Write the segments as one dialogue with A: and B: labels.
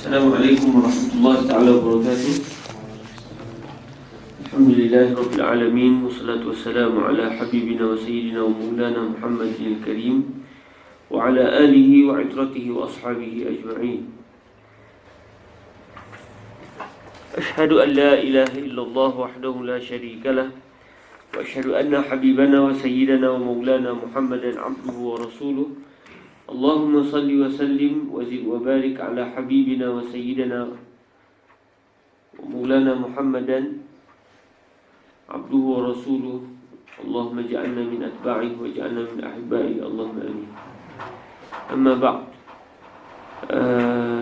A: Assalamualaikum warahmatullahi taala wabarakatuh. Alhamdulillahirabbil alamin wassalatu wassalamu ala habibina wa sayyidina wa maulana Muhammadil karim wa ala alihi wa itratihi wa ashabihi ajma'in. Ashhadu an la ilaha illallah wahdahu la syarika lah wa ashhadu anna habibana wa sayyidana wa maulana Muhammadan abduhu wa rasuluh. Allahumma salli wa sallim wa zid wa barik ala habibina wa sayyidina wa maulana Muhammadan abduhu wa rasuluh. Allahumma ja'alna min atba'ihi wa ja'alna min ahibba'ihi, Allahumma amin. Amma ba'd.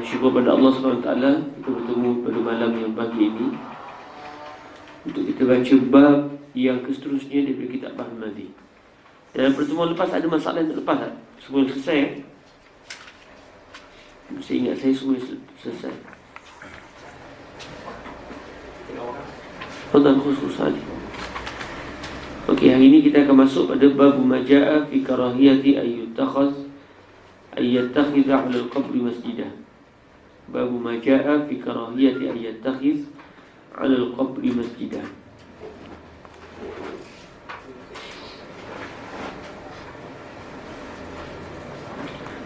A: Syukur pada Allah SWT kita bertemu pada malam yang pagi ini untuk kita baca bab yang seterusnya daripada kitab Al-Madi. Dan pertemuan lepas ada masalah yang tak lepas tak? Semua selesai ya? Saya ingat saya semua selesai. Fadhal khusus Ali. Okey, hari ini kita akan masuk pada bab majaa fi karahiyati ayyattakhidha 'ala al-qabri masjidah. Bab majaa fi karahiyati ayyattakhidh 'ala al-qabri masjidah.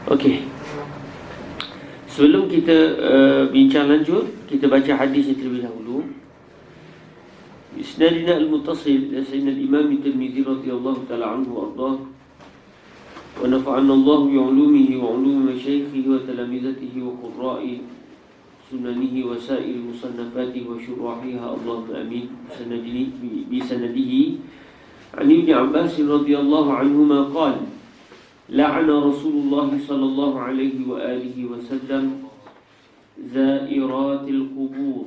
A: Okey. Sebelum kita bincang lanjut, kita baca hadis terlebih dahulu. Isnadina al-muttasil dari Sayyidina al-Imam Tirmidzi radhiyallahu ta'ala anhu wa ardhah. Wa nafa'ana Allah bi 'ulumihi wa 'ulumi masyaikhihi wa talamizatihi wa qurra'i sunanihi wa sa'il musannafatihi wa syurahiha, Allahumma amin. Bisanadihi an Ibn Abbas radhiyallahu anhuma qala لعن رسول الله صلى الله عليه وآله وسلم زائرات القبور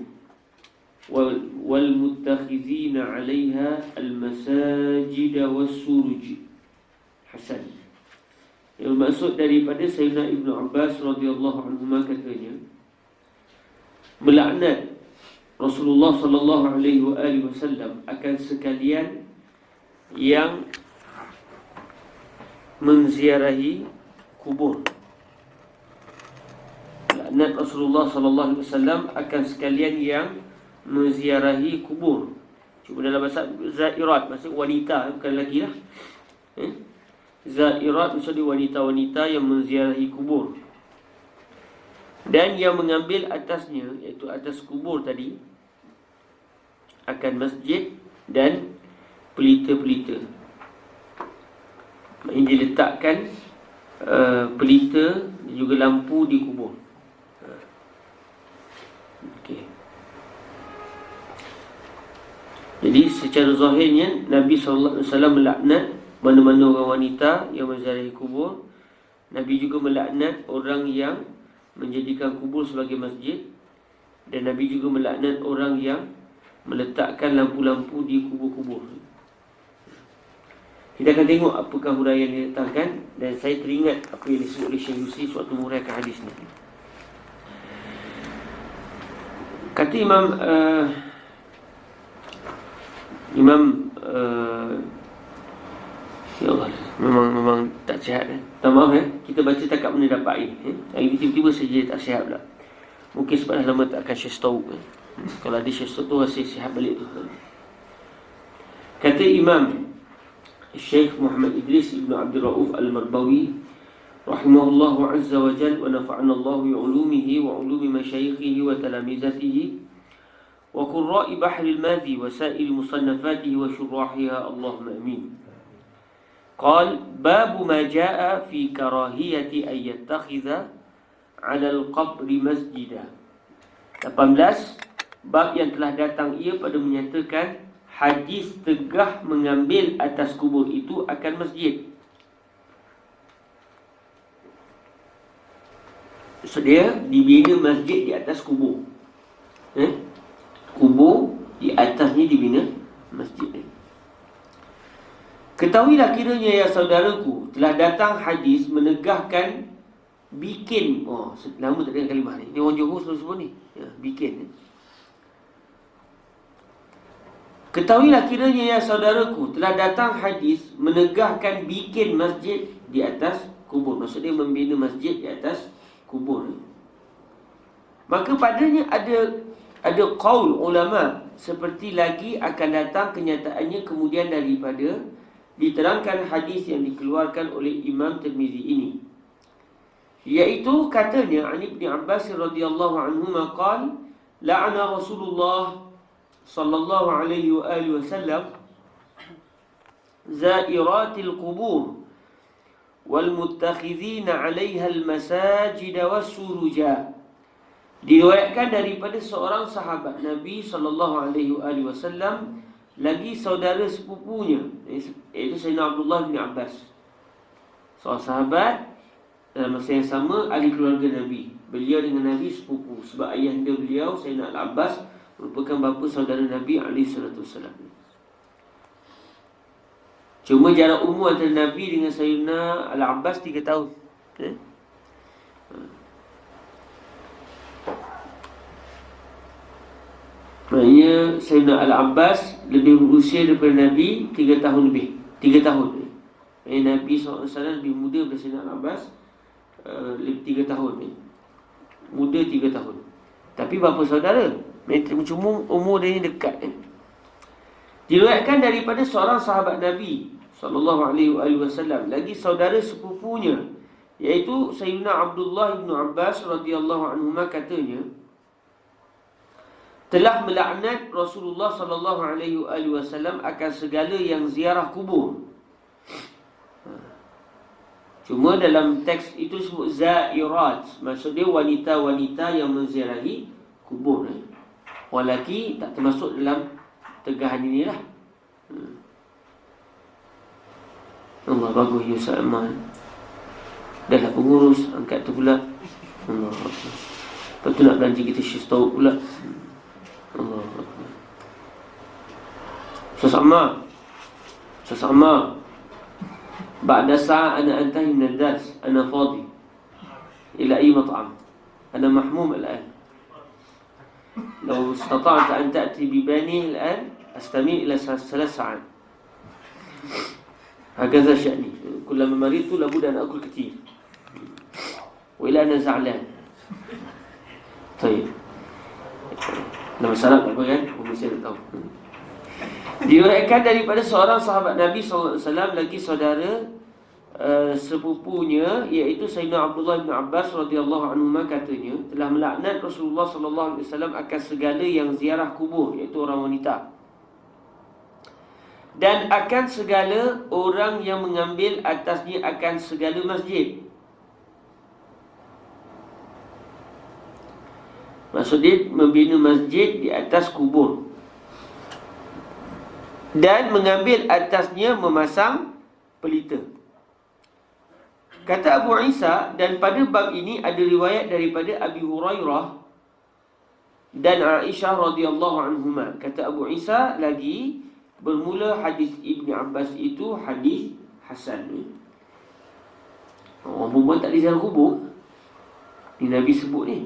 A: والمتخذين عليها المساجد والسرج. Hasan. Yang maksud daripada Sayyidina Ibn Abbas radhiyallahu anhuma katanya, melaknat Rasulullah sallallahu alaihi wa alihi wasallam akan sekalian yang menziarahi kubur. Laknat Rasulullah sallallahu alaihi wasallam akan sekalian yang menziarahi kubur. Cuma dalam bahasa zairat, maksud wanita, bukan lelaki lah. Zairat maksudnya wanita-wanita yang menziarahi kubur. Dan yang mengambil atasnya, iaitu atas kubur tadi, akan masjid dan pelita-pelita. Maksudnya diletakkan pelita dan juga lampu di kubur. Okey. Jadi secara zahirnya Nabi SAW melaknat mana-mana orang wanita yang menziarahi kubur. Nabi juga melaknat orang yang menjadikan kubur sebagai masjid. Dan Nabi juga melaknat orang yang meletakkan lampu-lampu di kubur-kubur. Kita akan tengok apakah huraian yang diletakkan. Dan saya teringat apa yang disebut oleh Syekh Yusri suatu menguraikan hadis ni. Kata ya Allah, memang tak sihat Tak maaf kita baca takat mana dapat ini Hari ni tiba-tiba saja tak sihat pula. Mungkin sebab dah lama tak akan share stok Kalau ada share stok tu rasa sihat balik tu. Kata Imam Syekh Muhammad Idris Ibn Abdul Rauf Al-Marbawi rahimahullahu azza wa jal wa nafa'ana Allah bi 'ulumihi wa 'ulumi masyaikhihi wa talamizatihi wa qurra'i bahri al-madi wa sa'il musannafatihi wa syurahiha, Allahumma amin. Qal babu ma jaa'a fi karahiyati ay yattakhidha 'ala al-qabri masjidah. 18. Bab yang telah datang ia pada menyatakan hadis tegah mengambil atas kubur itu akan masjid. So dia dibina masjid di atas kubur. Kubur di atasnya dibina masjid. Ketahuilah kiranya ya saudaraku, telah datang hadis menegahkan bikin. Lama tak dengar kalimah ni. Ni orang Johor selalu sebut ni. Bikin. Ketahuilah kiranya ya saudaraku, telah datang hadis menegahkan bikin masjid di atas kubur. Maksudnya membina masjid di atas kubur. Maka padanya ada qaul ulama seperti lagi akan datang kenyataannya kemudian daripada diterangkan hadis yang dikeluarkan oleh Imam Tirmizi ini, iaitu katanya an Ibn Abbas radhiyallahu anhuma qala la'ana Rasulullah sallallahu alaihi wa alihi wasallam zairatil qubur wal muttakhidhina 'alaiha al masajid was-suruja. Diriwayatkan daripada seorang sahabat Nabi sallallahu alaihi wasallam lagi saudara sepupunya, iaitu Sayyidina Abdullah bin Abbas, seorang sahabat dalam masa yang sama ahli keluarga Nabi. Beliau dengan Nabi sepupu sebab ayahanda beliau Sayyidina Al-Abbas merupakan bapa saudara Nabi alaihi salatu wasallam. Cuma jarak umur antara Nabi dengan Sayyidina Al-Abbas 3 tahun. Maknanya Sayyidina Al-Abbas lebih berusia daripada Nabi 3 tahun lebih. 3 tahun. Nabi SAW lebih muda daripada Sayyidina Al-Abbas lebih 3 tahun. Muda 3 tahun. Tapi bapa saudara. Cuma umur dia dekat. Diriwayatkan daripada seorang sahabat Nabi sallallahu alaihi wasallam lagi saudara sepupunya, iaitu Sayyidina Abdullah bin Abbas radhiyallahu anhuma katanya, telah melaknat Rasulullah sallallahu alaihi wasallam akan segala yang ziarah kubur. Cuma dalam teks itu sebut zairat, maksud dia wanita-wanita yang menziarahi kubur. Orang lelaki tak termasuk dalam tegahan inilah. Allah, bagus Yusuf Aman. Dah lah pengurus, angkat tu pula. Allah. Lepas tu nak belanja kita syistau pula. Allah. Sesama Ba'da sa'a ana antahi min al-dars. Ana fadi ila ay mat'am. Ana mahmum al-an. لو استطعت أن تأتي ببانيه الآن أستميل إلى 3 ساعات. هكذا شأني. كلما مرضت لابد أن أكل كثير وإلى أنا زعلان. طيب. Nama salam apa kan? Mesti tahu. Diriwayatkan daripada seorang sahabat Nabi SAW lagi saudara sepupunya, iaitu Sayyidina Abdullah bin Abbas radhiyallahu anhu katanya, telah melaknat Rasulullah sallallahu alaihi wasallam akan segala yang ziarah kubur, iaitu orang wanita, dan akan segala orang yang mengambil atasnya akan segala masjid. Maksud dia membina masjid di atas kubur dan mengambil atasnya memasang pelita. Kata Abu Isa, dan pada bab ini ada riwayat daripada Abi Hurairah dan Aisyah radhiyallahu anhuma. Kata Abu Isa lagi, bermula hadis Ibn Abbas itu hadis hasan. Orang perempuan tak diziarah kubur, ni Nabi sebut ni.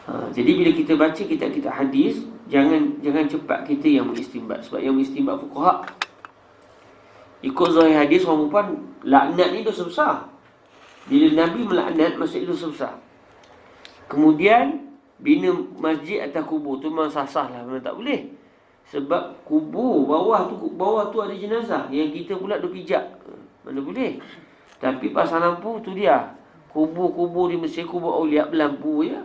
A: Jadi bila kita baca kitab-kitab hadis, jangan cepat kita yang mengistinbat. Sebab yang mengistinbat fuqaha ikut zahir hadis, orang perempuan laknat ni dosa besar. Bila Nabi melaknat, maksud itu dosa besar. Kemudian bina masjid atas kubur tu memang sah-sah lah, memang tak boleh. Sebab kubur bawah tu ada jenazah, yang kita pula duk pijak, mana boleh. Tapi pasal lampu tu dia, kubur-kubur di Mesir, kubur aulia berlampu ya.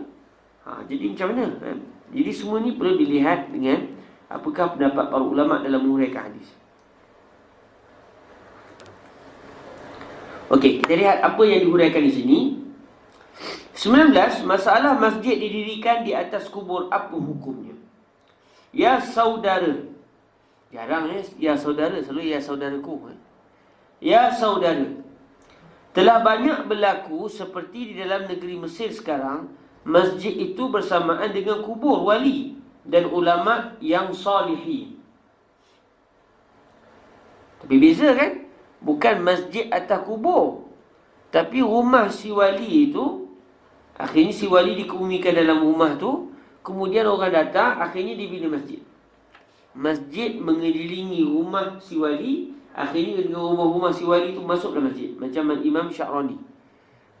A: Jadi macam mana? Jadi semua ni perlu dilihat dengan apakah pendapat para ulama dalam menguraikan hadis. Okey, kita lihat apa yang dihuraikan di sini. 19. Masalah masjid didirikan di atas kubur, apa hukumnya? Ya saudara. Jarang ya saudara, selalu ya saudaraku. Ya saudara. Telah banyak berlaku seperti di dalam negeri Mesir sekarang, masjid itu bersamaan dengan kubur wali dan ulama yang salihin. Tapi beza kan? Bukan masjid atas kubur, tapi rumah si wali itu, akhirnya si wali dikebumikan dalam rumah tu, kemudian orang datang, akhirnya dibina masjid. Masjid mengelilingi rumah si wali, akhirnya dengan rumah-rumah si wali itu masuk dalam masjid. Macam Imam Sya'rani.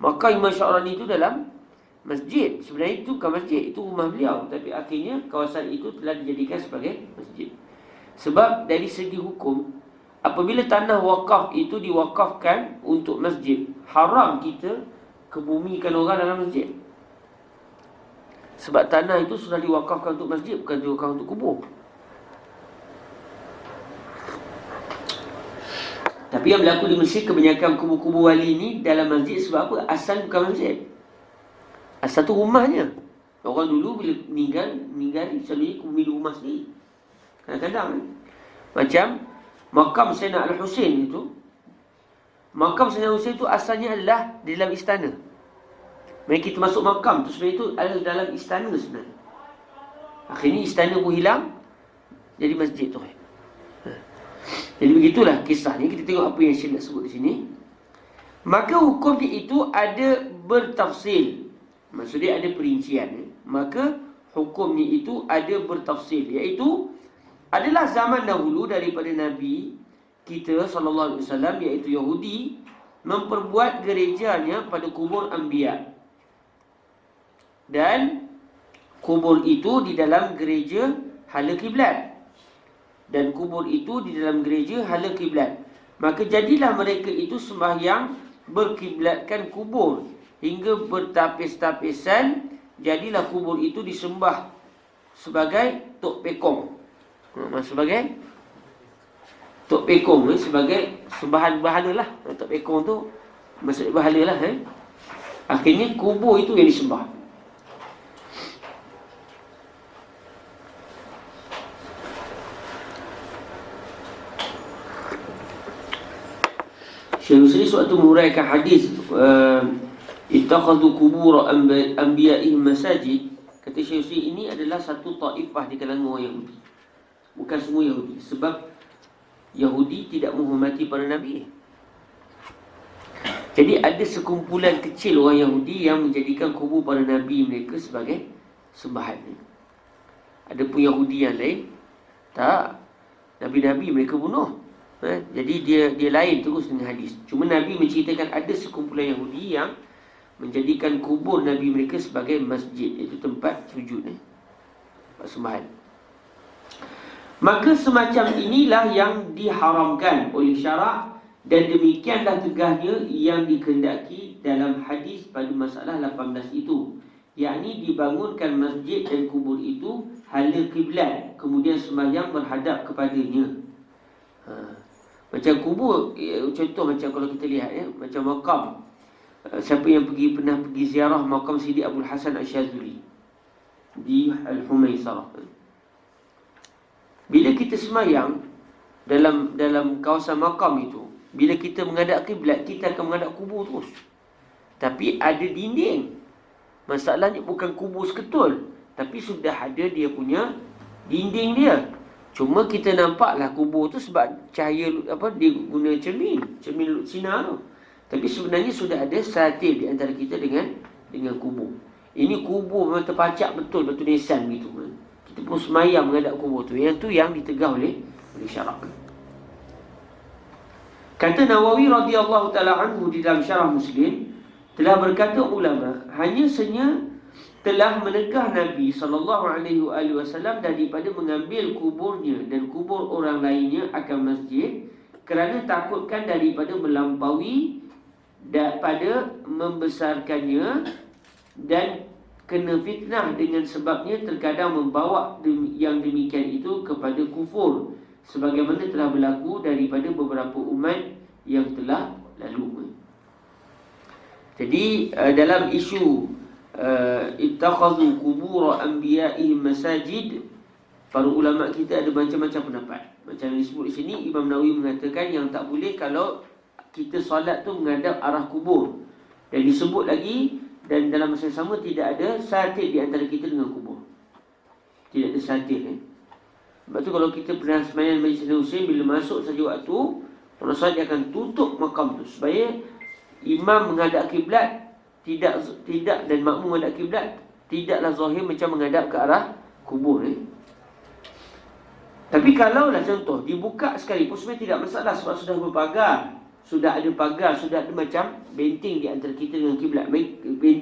A: Maka Imam Sya'rani itu dalam masjid. Sebenarnya itu bukan masjid, itu rumah beliau, tapi akhirnya kawasan itu telah dijadikan sebagai masjid. Sebab dari segi hukum, apabila tanah wakaf itu diwakafkan untuk masjid, haram kita kebumikan orang dalam masjid. Sebab tanah itu sudah diwakafkan untuk masjid, bukan diwakafkan untuk kubur. Tapi yang berlaku di Mesir, kebanyakan kubur-kubur wali ni dalam masjid. Sebab apa? Asal bukan masjid, asal tu rumahnya. Orang dulu bila meninggal selalunya kubur rumah sendiri. Kadang-kadang macam makam Sayyidina Al-Husain itu, makam Sayyidina Al-Husain itu asalnya adalah di dalam istana. Mereka kita masuk makam tu sebenarnya itu adalah dalam istana sebenarnya. Akhirnya istana pun hilang, jadi masjid tu. Jadi begitulah kisahnya. Kita tengok apa yang Syekh nak sebut di sini. Maka hukum itu ada bertafsil. Maksudnya ada perincian. Maka hukumnya itu ada bertafsil, iaitu adalah zaman dahulu daripada Nabi kita sallallahu alaihi wasallam, iaitu Yahudi, memperbuat gerejanya pada kubur anbiya. Dan kubur itu di dalam gereja hala kiblat. Dan kubur itu di dalam gereja hala kiblat. Maka jadilah mereka itu sembahyang berkiblatkan kubur hingga bertapis-tapisan. Jadilah kubur itu disembah sebagai tok pekong. Sebagai tok pekong, sebagai sembahan berhala lah. Tok pekong tu maksud berhala lah. Akhirnya kubur itu yang disembah. Syekh Husri suatu menguraikan hadis ittakhadhu qubur anbiya'ihim masajid. Kata Syekh Husri, ini adalah satu taifah di kalangan orang Yahudi, bukan semua Yahudi. Sebab Yahudi tidak menghormati para nabi. Jadi ada sekumpulan kecil orang Yahudi yang menjadikan kubur para nabi mereka sebagai sembahan. Ada pun Yahudi yang lain tak, nabi-nabi mereka bunuh. Jadi dia lain terus dengan hadis. Cuma Nabi menceritakan ada sekumpulan Yahudi yang menjadikan kubur Nabi mereka sebagai masjid, iaitu tempat sujud, tempat sembahan. Maka semacam inilah yang diharamkan oleh syarak, dan demikianlah tegahnya yang dikehendaki dalam hadis pada masalah 18 itu, yakni dibangunkan masjid dan kubur itu hala kiblat, kemudian sembahyang berhadap kepadanya. Macam kubur, contoh macam kalau kita lihat macam makam. Siapa yang pernah pergi ziarah makam Sidi Abdul Hasan Asyazuli di Al-Humaisarah. Bila kita sembahyang dalam kawasan makam itu, bila kita menghadap kiblat, kita akan menghadap kubur terus. Tapi ada dinding. Masalahnya bukan kubur seketul, tapi sudah ada dia punya dinding dia. Cuma kita nampaklah kubur tu sebab cahaya dia guna cermin sinar tu. Tapi sebenarnya sudah ada satir di antara kita dengan kubur. Ini kubur memang terpacak betul batu nisan gitu. Kita pun semayang menghadap kubur tu. Yang tu yang ditegah oleh syarak. Kata Nawawi radhiyallahu taala anhu di dalam Syarah Muslim, telah berkata ulama, hanya senya telah menegah Nabi SAW daripada mengambil kuburnya dan kubur orang lainnya akan masjid, kerana takutkan daripada melampaui daripada membesarkannya, dan kena fitnah dengan sebabnya terkadang membawa yang demikian itu kepada kufur, sebagaimana telah berlaku daripada beberapa umat yang telah lalu. Jadi dalam isu ittakhadhu qubur anbiya'ihim masajid, para ulama kita ada macam-macam pendapat. Macam yang disebut di sini, Imam Nawawi mengatakan yang tak boleh kalau kita solat tu menghadap arah kubur. Dan disebut lagi, dan dalam masa yang sama tidak ada satir di antara kita dengan kubur. Tidak ada satir. Sebab tu kalau kita pernah sembahyang Majlis Husain, bila masuk saja waktu, orang solat dia akan tutup makam tu supaya imam menghadap kiblat tidak dan makmum menghadap kiblat tidaklah zahir macam menghadap ke arah kubur. Tapi kalaulah contoh dibuka sekali pun sebenarnya tidak masalah sebab sudah berpagar. sudah ada pagar, sudah ada macam benteng di antara kita dengan kiblat,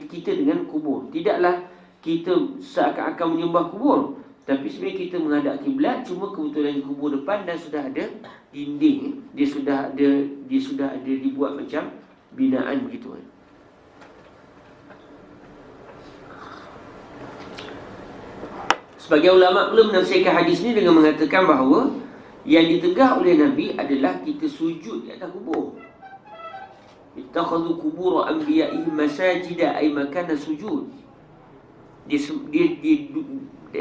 A: kita dengan kubur. Tidaklah kita seakan-akan menyembah kubur, tapi sebenarnya kita menghadap kiblat, cuma kebetulan di kubur depan dan sudah ada dinding. Dia sudah ada dibuat macam binaan begitu kan. Sebagai ulama pula menafsirkan hadis ni dengan mengatakan bahawa yang ditegah oleh Nabi adalah kita sujud di atas kubur. Ittakhadhu qubur anbiya'ihim masajida, ay makana sujud. Di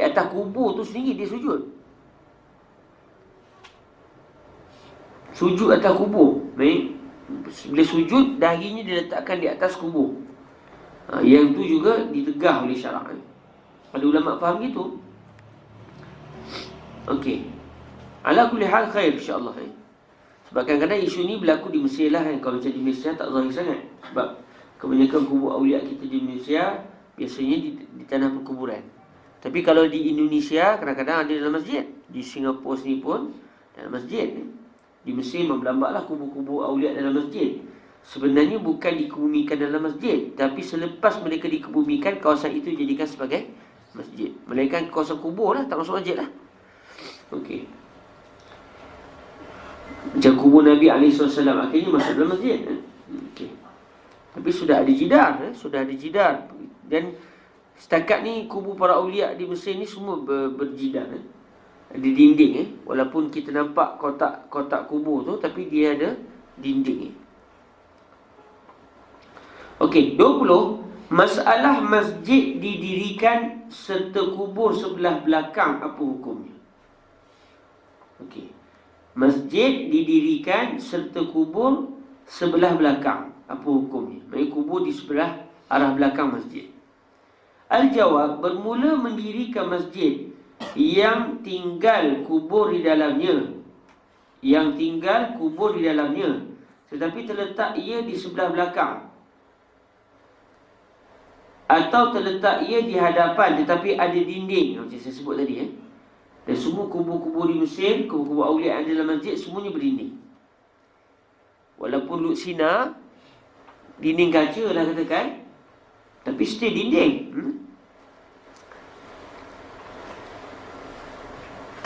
A: atas kubur tu sendiri dia sujud. Sujud atas kubur. Bila sujud, dahinya diletakkan di atas kubur. Yang tu juga ditegah oleh syarak. Ada ulama faham gitu. Okey. Ala kulli hal khair insya-Allah. Sebab kadang-kadang isu ni berlaku di Mesir lah. Kalau macam di Malaysia tak zahir sangat. Sebab kebanyakan kubur awliya kita di Malaysia biasanya di tanah perkuburan. Tapi kalau di Indonesia kadang-kadang ada dalam masjid. Di Singapura sini pun dalam masjid. Di Mesir memang berlambatlah kubur-kubur awliya dalam masjid. Sebenarnya bukan dikebumikan dalam masjid, tapi selepas mereka dikebumikan, kawasan itu dijadikan sebagai masjid. Melainkan kawasan kubur lah, tak masuk masjid lah. Okey. Macam kubur Nabi SAW akhirnya masuk dalam masjid. Okey. Tapi sudah ada jidar, sudah ada jidar. Dan setakat ni kubur para awliya di Mesir ni semua berjidar. Ada dinding. Walaupun kita nampak kotak kubur tu, tapi dia ada dinding. Okey, 20. Masalah masjid didirikan serta kubur sebelah belakang, apa hukumnya? Okey. Masjid didirikan serta kubur sebelah belakang, apa hukumnya? Maksudnya kubur di sebelah arah belakang masjid. Al-jawab, bermula mendirikan masjid yang tinggal kubur di dalamnya, tetapi terletak ia di sebelah belakang, atau terletak ia di hadapan tetapi ada dinding, macam saya sebut tadi. Dan semua kubur-kubur di Mesir, kubur-kubur awliya yang ada dalam masjid, semuanya berdinding. Walaupun Lut Sina dinding kaca lah katakan, tapi still dinding.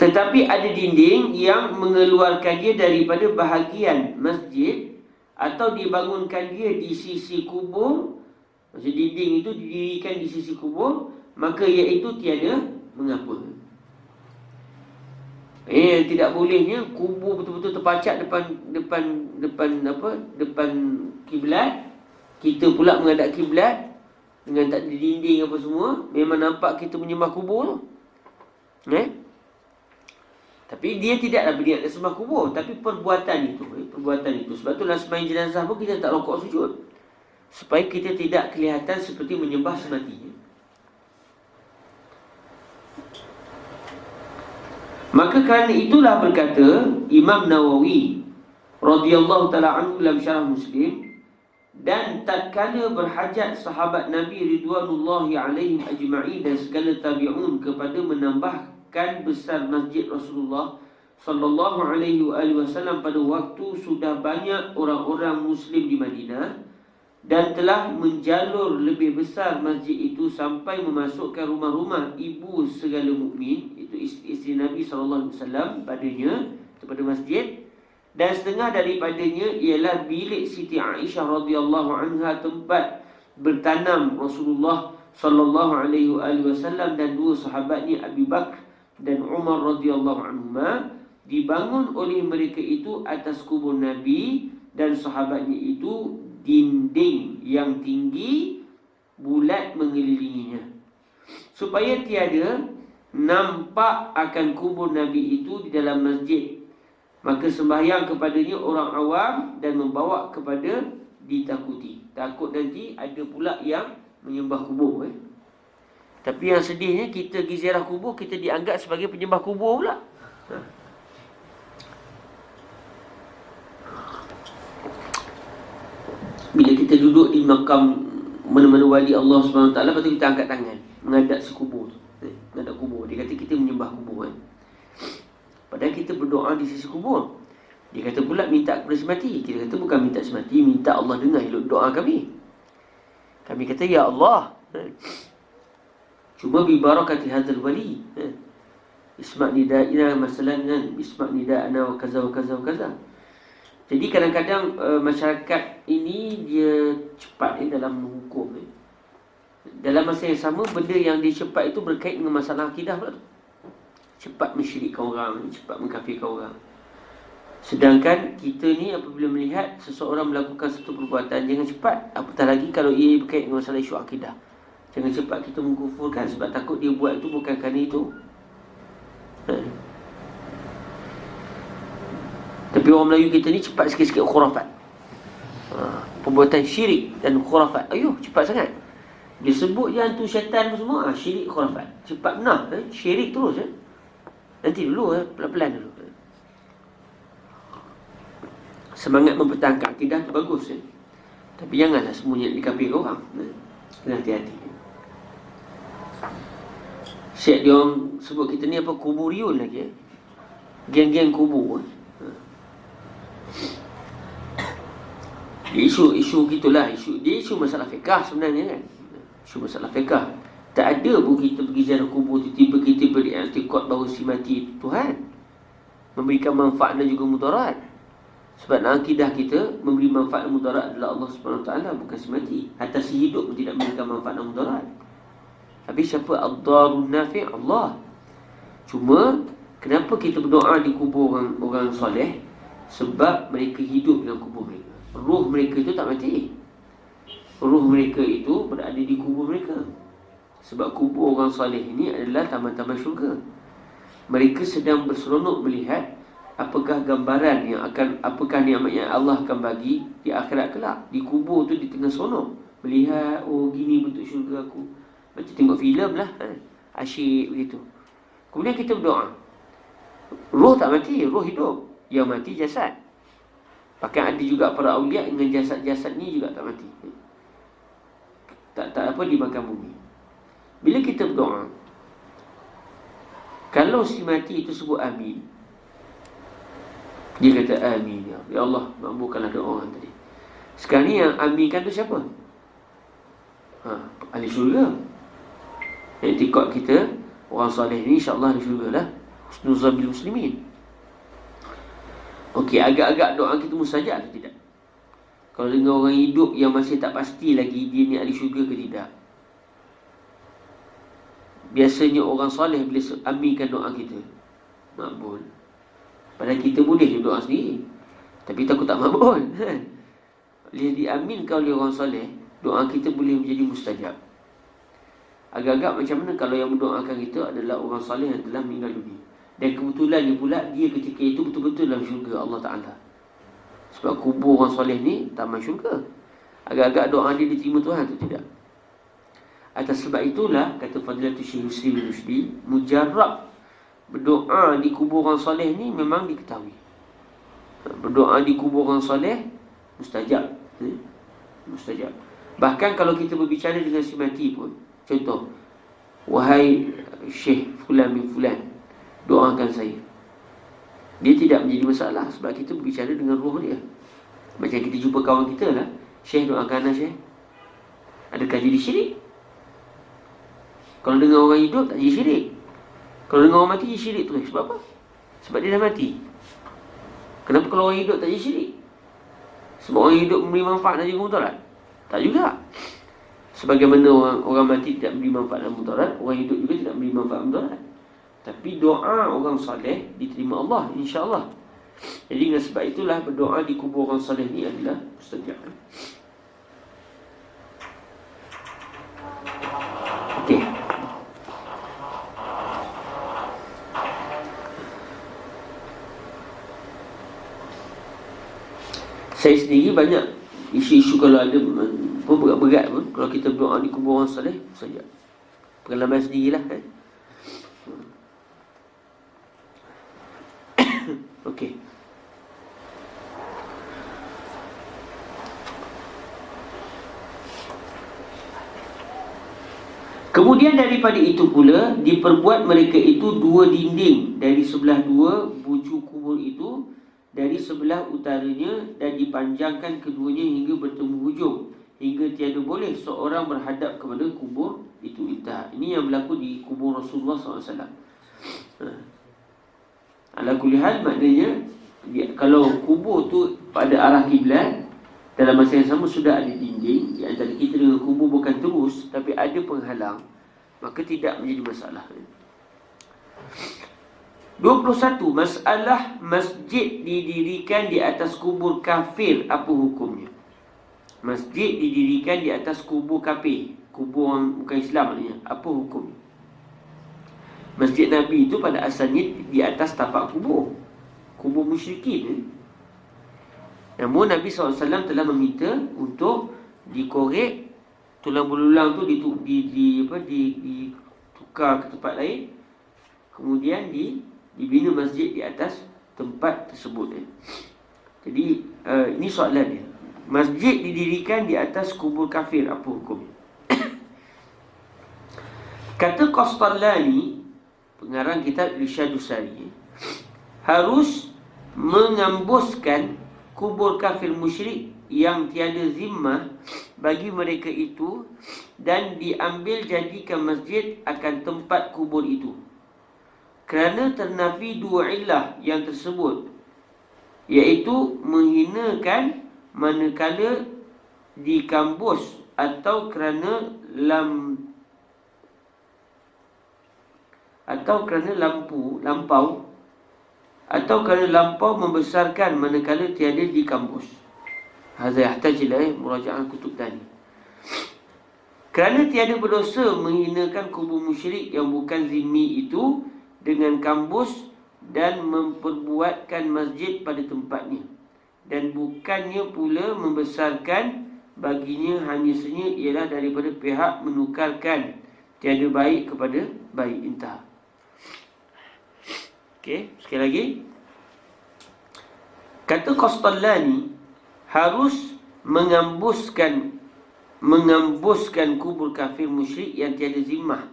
A: Tetapi ada dinding yang mengeluarkan dia daripada bahagian masjid, atau dibangunkan dia di sisi kubur. Maksud dinding itu didirikan di sisi kubur, maka iaitu tiada mengapa. Tidak bolehnya kubur betul-betul terpacak depan kiblat. Kita pula menghadap kiblat dengan tak ada dinding apa semua, memang nampak kita menyembah kubur tu. Tapi dia tidaklah berniat nak sembah kubur, tapi perbuatan itu. Sebab tu dalam sembahyang jenazah pun kita tak rokok sujud, supaya kita tidak kelihatan seperti menyembah sematinya. Maka kerana itulah berkata Imam Nawawi radhiyallahu ta'ala anhu dalam syarah Muslim, dan tatkala berhajat sahabat Nabi ridwanullahi alaihim ajma'in dan segala tabi'un kepada menambahkan besar masjid Rasulullah sallallahu alaihi wasallam pada waktu sudah banyak orang-orang Muslim di Madinah, dan telah menjalur lebih besar masjid itu sampai memasukkan rumah-rumah ibu segala mukmin, itu isteri Nabi SAW padanya, kepada masjid. Dan setengah daripadanya ialah bilik Siti Aisyah radhiyallahu anha, tempat bertanam Rasulullah sallallahu alaihi wasallam dan dua sahabatnya Abu Bakar dan Umar radhiyallahu anhuma, dibangun oleh mereka itu atas kubur Nabi dan sahabatnya itu dinding yang tinggi bulat mengelilinginya, supaya tiada nampak akan kubur Nabi itu di dalam masjid. Maka sembahyang kepadanya orang awam dan membawa kepada ditakuti. Takut nanti ada pula yang menyembah kubur. Tapi yang sedihnya, kita pergi ziarah kubur, kita dianggap sebagai penyembah kubur pula. Bila kita duduk di makam mana-mana wali Allah SWT, lepas tu kita angkat tangan menghadap si kubur tu, menghadap kubur. Dia kata kita menyembah kubur. Padahal kita berdoa di sisi kubur. Dia kata pula minta kepada semati. Kita kata bukan minta semati, minta Allah dengar doa kami. Kami kata ya Allah, cuma bi barakati hadzal wali, isma' nida'ina masalan, isma' nida'ana wa kaza wa kaza wa kaza. Jadi kadang-kadang masyarakat ini dia cepat dalam hukum. Dalam masa yang sama, benda yang dia cepat itu berkait dengan masalah akidah pula. Cepat mensyirikkan orang, cepat mengkafirkan orang. Sedangkan kita ni apabila melihat seseorang melakukan satu perbuatan, jangan cepat. Apatah lagi kalau ia berkait dengan masalah isu akidah. Jangan cepat kita mengkufurkan sebab takut dia buat itu bukan kerana itu. Tapi orang Melayu kita ni cepat sikit-sikit khurafat. Perbuatan syirik dan khurafat. Ayuh, cepat sangat. Dia sebut je hantu syaitan semua, syirik khurafat. Cepat benar, syirik terus. Nanti dulu, pelan-pelan dulu. Semangat mempertahankan akidah tu bagus. Tapi janganlah semuanya dikafirkan orang. Kena hati-hati. Syekh dia orang sebut kita ni apa, kuburiun lagi. Geng-geng kubur. Isu gitulah, isu masalah fiqah sebenarnya kan. Isu masalah fiqah. Tak ada pun kita pergi ziarah kubur tiba-tiba kita beriktikad bahawa si mati itu Tuhan, memberikan manfaat dan juga mudarat. Sebab dalam akidah kita, memberi manfaat dan mudarat adalah Allah SWT, bukan si mati. Hatta si hidup pun tidak memberikan manfaat dan mudarat. Tapi siapa ad-darun nafi'? Allah. Cuma kenapa kita berdoa di kubur orang soleh? Sebab mereka hidup dalam kubur mereka. Ruh mereka itu tak mati. Ruh mereka itu berada di kubur mereka. Sebab kubur orang soleh ini adalah taman-taman syurga. Mereka sedang berseronok melihat apakah gambaran yang akan, apakah nikmat yang Allah akan bagi di akhirat kelak. Di kubur tu di tengah seronok melihat, oh gini bentuk syurga aku. Macam tengok filem lah, asyik begitu. Kemudian kita berdoa. Roh tak mati, roh hidup. Yang mati jasad. Bahkan ada juga para awliya dengan jasad-jasad ni juga tak mati. Tak apa dimakan bumi. Bila kita berdoa, kalau si mati itu sebut amin, dia kata amin ya Allah, makbulkanlah doa orang tadi. Sekarang ni yang aminkan tu siapa? Ahli syurga. I'tikad kita orang soleh ni insya-Allah ahli syurga lah. Husnuzan bil muslimin. Okey, agak-agak doa kita mustajab atau tidak? Kalau dengan orang hidup yang masih tak pasti lagi dia ni ahli syurga ke tidak. Biasanya orang soleh bila aminkan doa kita, makbul. Padahal kita boleh doa sendiri, tapi takut tak makbul. Bila diaminkan oleh orang soleh, doa kita boleh menjadi mustajab. Agak-agak macam mana kalau yang mendoakan kita adalah orang soleh yang telah meninggal dunia, dan kebetulannya pula dia ketika itu betul-betul dalam syurga Allah Ta'ala. Sebab kubur orang soleh ni taman syurga. Agak-agak doa dia diterima Tuhan atau tidak? Atas sebab itulah kata Fadilatul Syekh Yusri bin Rushdi, mujarrab berdoa di kubur orang soleh ni memang diketahui. Berdoa di kubur orang soleh mustajab. Mustajab. Bahkan kalau kita berbicara dengan si mati pun, contoh, wahai Syekh Fulan bin Fulan, doakan saya. Dia tidak menjadi masalah sebab kita berbicara dengan roh dia. Macam kita jumpa kawan kita lah, Syekh doakan anak Syekh. Adakah jadi syirik? Kalau dengan orang hidup tak jadi syirik. Kalau dengan orang mati jadi syirik tu. Sebab apa? Sebab dia dah mati. Kenapa kalau orang hidup tak jadi syirik? Sebab orang hidup memberi manfaat dan juga mudarat? Tak juga. Sebagaimana orang mati tidak memberi manfaat dan mudarat, orang hidup juga tidak memberi manfaat dan mudarat. Tapi doa orang soleh diterima Allah, insya-Allah. Jadi dengan sebab itulah berdoa di kubur orang soleh ni adalah mustajab. Okey. Saya sendiri banyak isu-isu kalau ada berat-berat pun, kalau kita berdoa di kubur orang soleh, mustajab. Pengalaman sendirilah. Okey. Kemudian daripada itu pula diperbuat mereka itu dua dinding dari sebelah dua bucu kubur itu, dari sebelah utaranya dan dipanjangkan keduanya hingga bertemu hujung, hingga tiada boleh seorang berhadap kepada kubur itu. Ini yang berlaku di kubur Rasulullah SAW. Ala kulli hal, maknanya kalau kubur tu pada arah kiblat, dalam masa yang sama sudah ada dinding di antara kita dengan kubur, bukan terus tapi ada penghalang, maka tidak menjadi masalah. 21. Masalah masjid didirikan di atas kubur kafir, apa hukumnya? Masjid didirikan di atas kubur kafir, kubur orang bukan Islam, maknanya apa hukumnya? Masjid Nabi itu pada asalnya di atas tapak kubur musyrikin. Namun Nabi SAW telah meminta untuk dikorek tulang belulang tu, ditukar ke tempat lain, kemudian dibina masjid di atas tempat tersebut. Jadi ini soalan dia. Masjid didirikan di atas kubur kafir, apa hukumnya? Kata Qastallani, pengarang kitab Irsyadus Sari, harus mengambuskan kubur kafir musyrik yang tiada zimmah bagi mereka itu, dan diambil jadikan masjid akan tempat kubur itu, kerana ternafi dua illah yang tersebut, iaitu menghinakan manakala dikambus, atau kerana lampau membesarkan manakala tiada dikambus. Hadza yahtaj ila muraja'ah kutub tani. Kerana tiada berdosa menghinakan kubur musyrik yang bukan zimmi itu dengan kambus dan memperbuatkan masjid pada tempatnya, dan bukannya pula membesarkan baginya hanya senya ialah daripada pihak menukarkan tiada baik kepada baik. Intah. Okey, sekali lagi. Kata Qastallani, harus mengambuskan kubur kafir musyrik yang tiada zimmah.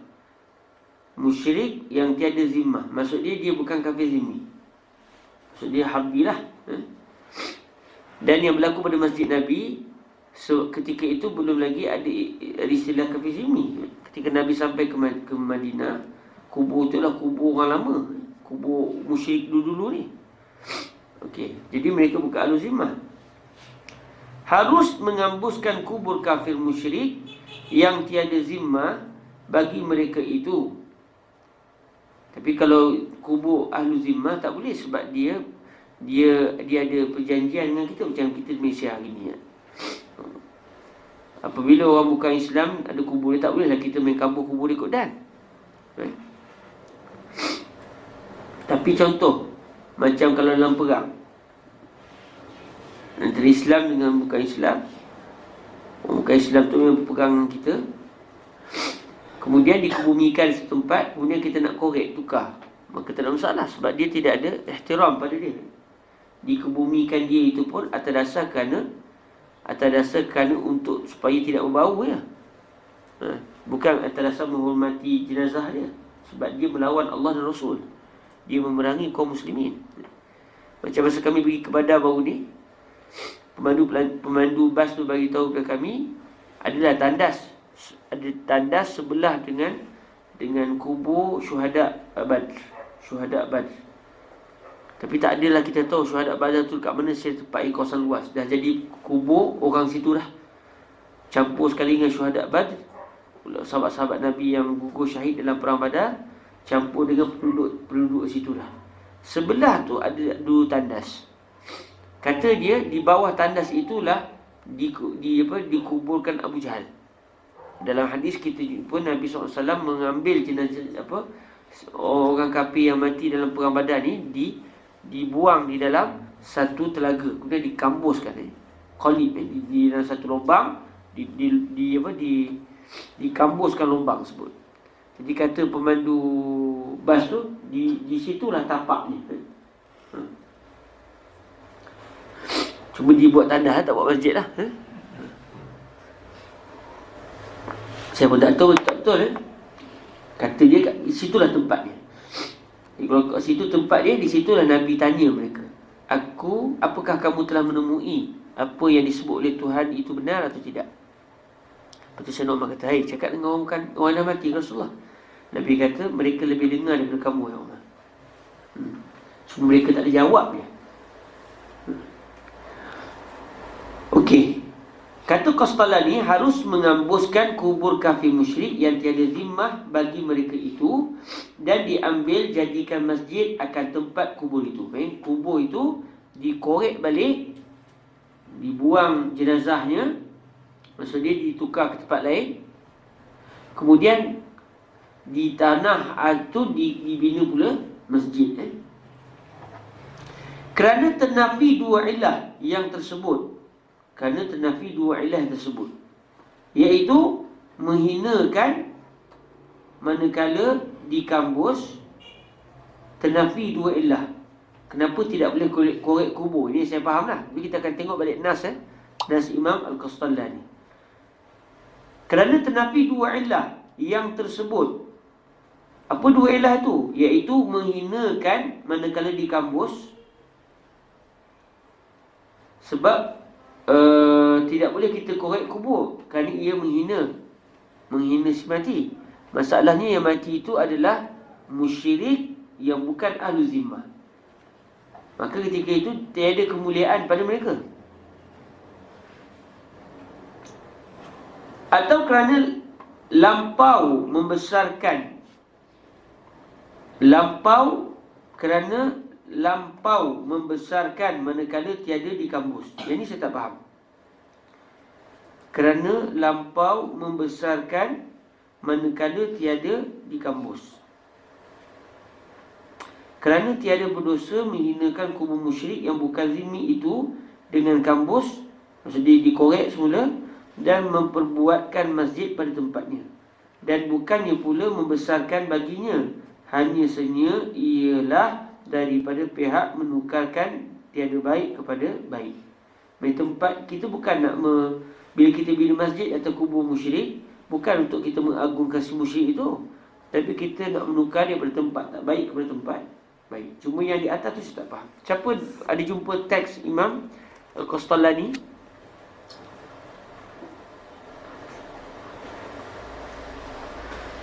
A: Musyrik yang tiada zimmah, maksud dia bukan kafir zimmi, maksud dia harbilah. Dan yang berlaku pada Masjid Nabi, ketika itu belum lagi ada istilah kafir zimmi. Ketika Nabi sampai ke Madinah, kubur itulah kubur orang lama, kubur musyrik dulu ni. Okey, jadi mereka bukan ahlu zimmah. Harus mengambuskan kubur kafir musyrik yang tiada zimmah bagi mereka itu. Tapi kalau kubur ahlu zimmah tak boleh, sebab dia ada perjanjian dengan kita, macam kita di Malaysia hari ni. Apabila orang bukan Islam ada kubur dia, tak bolehlah kita main kabur kubur dia ikut dan. Tapi contoh, macam kalau dalam perang antara Islam dengan bukan Islam, orang bukan Islam tu yang berperang dengan kita, kemudian dikebumikan di setempat, kemudian kita nak korek, tukar, maka tak ada masalah, sebab dia tidak ada ihtiram pada dia. Dikebumikan dia itu pun atas dasar kerana untuk supaya tidak berbau ya. Bukan atas dasar menghormati jenazah dia, sebab dia melawan Allah dan Rasul, dia memerangi kaum muslimin. Macam masa kami pergi ke Badar baru ni, pemandu bas tu bagi tahu kepada kami, ada tandas sebelah dengan kubur syuhada Badr. Tapi tak adalah kita tahu syuhada Badr tu kat mana, secara tempat yang kawasan luas. Dah jadi kubur orang situ dah, campur sekali dengan syuhada Badr. Sahabat-sahabat Nabi yang gugur syahid dalam perang Badar campur dengan penduduk situ dah. Sebelah tu ada dua tandas. Kata dia di bawah tandas itulah dikuburkan Abu Jahal. Dalam hadis kita pun Nabi SAW mengambil jenazah orang kafir yang mati dalam perang Badar ni, dibuang di dalam satu telaga, kemudian dikambuskan qalib di dalam satu lubang, dikambuskan lubang tersebut. Jadi kata pemandu bas tu, di situlah tapaknya. Cuma dibuat tandas, tak buat masjid lah. Saya pun tak tahu tak betul. Kata dia kat situlah tempatnya. Jadi kalau kat situ tempat dia, di situlah Nabi tanya mereka, apakah kamu telah menemui apa yang disebut oleh Tuhan itu benar atau tidak? Lepas tu Sayyidina Umar kata, hai, cakap dengan orang dah mati Rasulullah. Nabi kata, mereka lebih dengar daripada kamu, ya Umar. So, mereka tak ada jawab dia. Okey. Kata Qastalani, harus mengambuskan kubur kafir musyrik yang tiada zimmah bagi mereka itu dan diambil jadikan masjid akan tempat kubur itu. Kubur itu dikorek balik, dibuang jenazahnya, maksudnya ditukar ke tempat lain. Kemudian di tanah itu dibina pula masjid. Kerana ternafi dua ilah yang tersebut, iaitu menghinakan manakala di kampus. Ternafi dua ilah. Kenapa tidak boleh korek kubur? Ini saya faham lah. Jadi kita akan tengok balik nas Imam Al-Qastalani. Kerana ternafi dua ilah yang tersebut. Apa dua ilah tu? Iaitu menghinakan manakala di kampus. Sebab tidak boleh kita korek kubur kerana ia menghina si mati. Masalahnya yang mati itu adalah musyrik yang bukan ahlu zimmah. Maka ketika itu tiada kemuliaan pada mereka. Atau kerana lampau membesarkan manakala tiada di kampus. Yang ini saya tak faham. Kerana lampau membesarkan manakala tiada di kampus. Kerana tiada berdosa menghinakan kubur musyrik yang bukan zimmi itu dengan kampus, maksudnya dikorek semula, dan memperbuatkan masjid pada tempatnya. Dan bukannya pula membesarkan baginya, hanya senya ialah daripada pihak menukarkan tiada baik kepada baik. Di tempat kita bukan nak bila kita bina masjid atau kubur musyrik, bukan untuk kita mengagungkan si musyrik itu, tapi kita nak menukar dia pada tempat tak baik kepada tempat baik. Cuma yang di atas tu saya tak faham. Siapa ada jumpa teks Imam Al-Qastalani?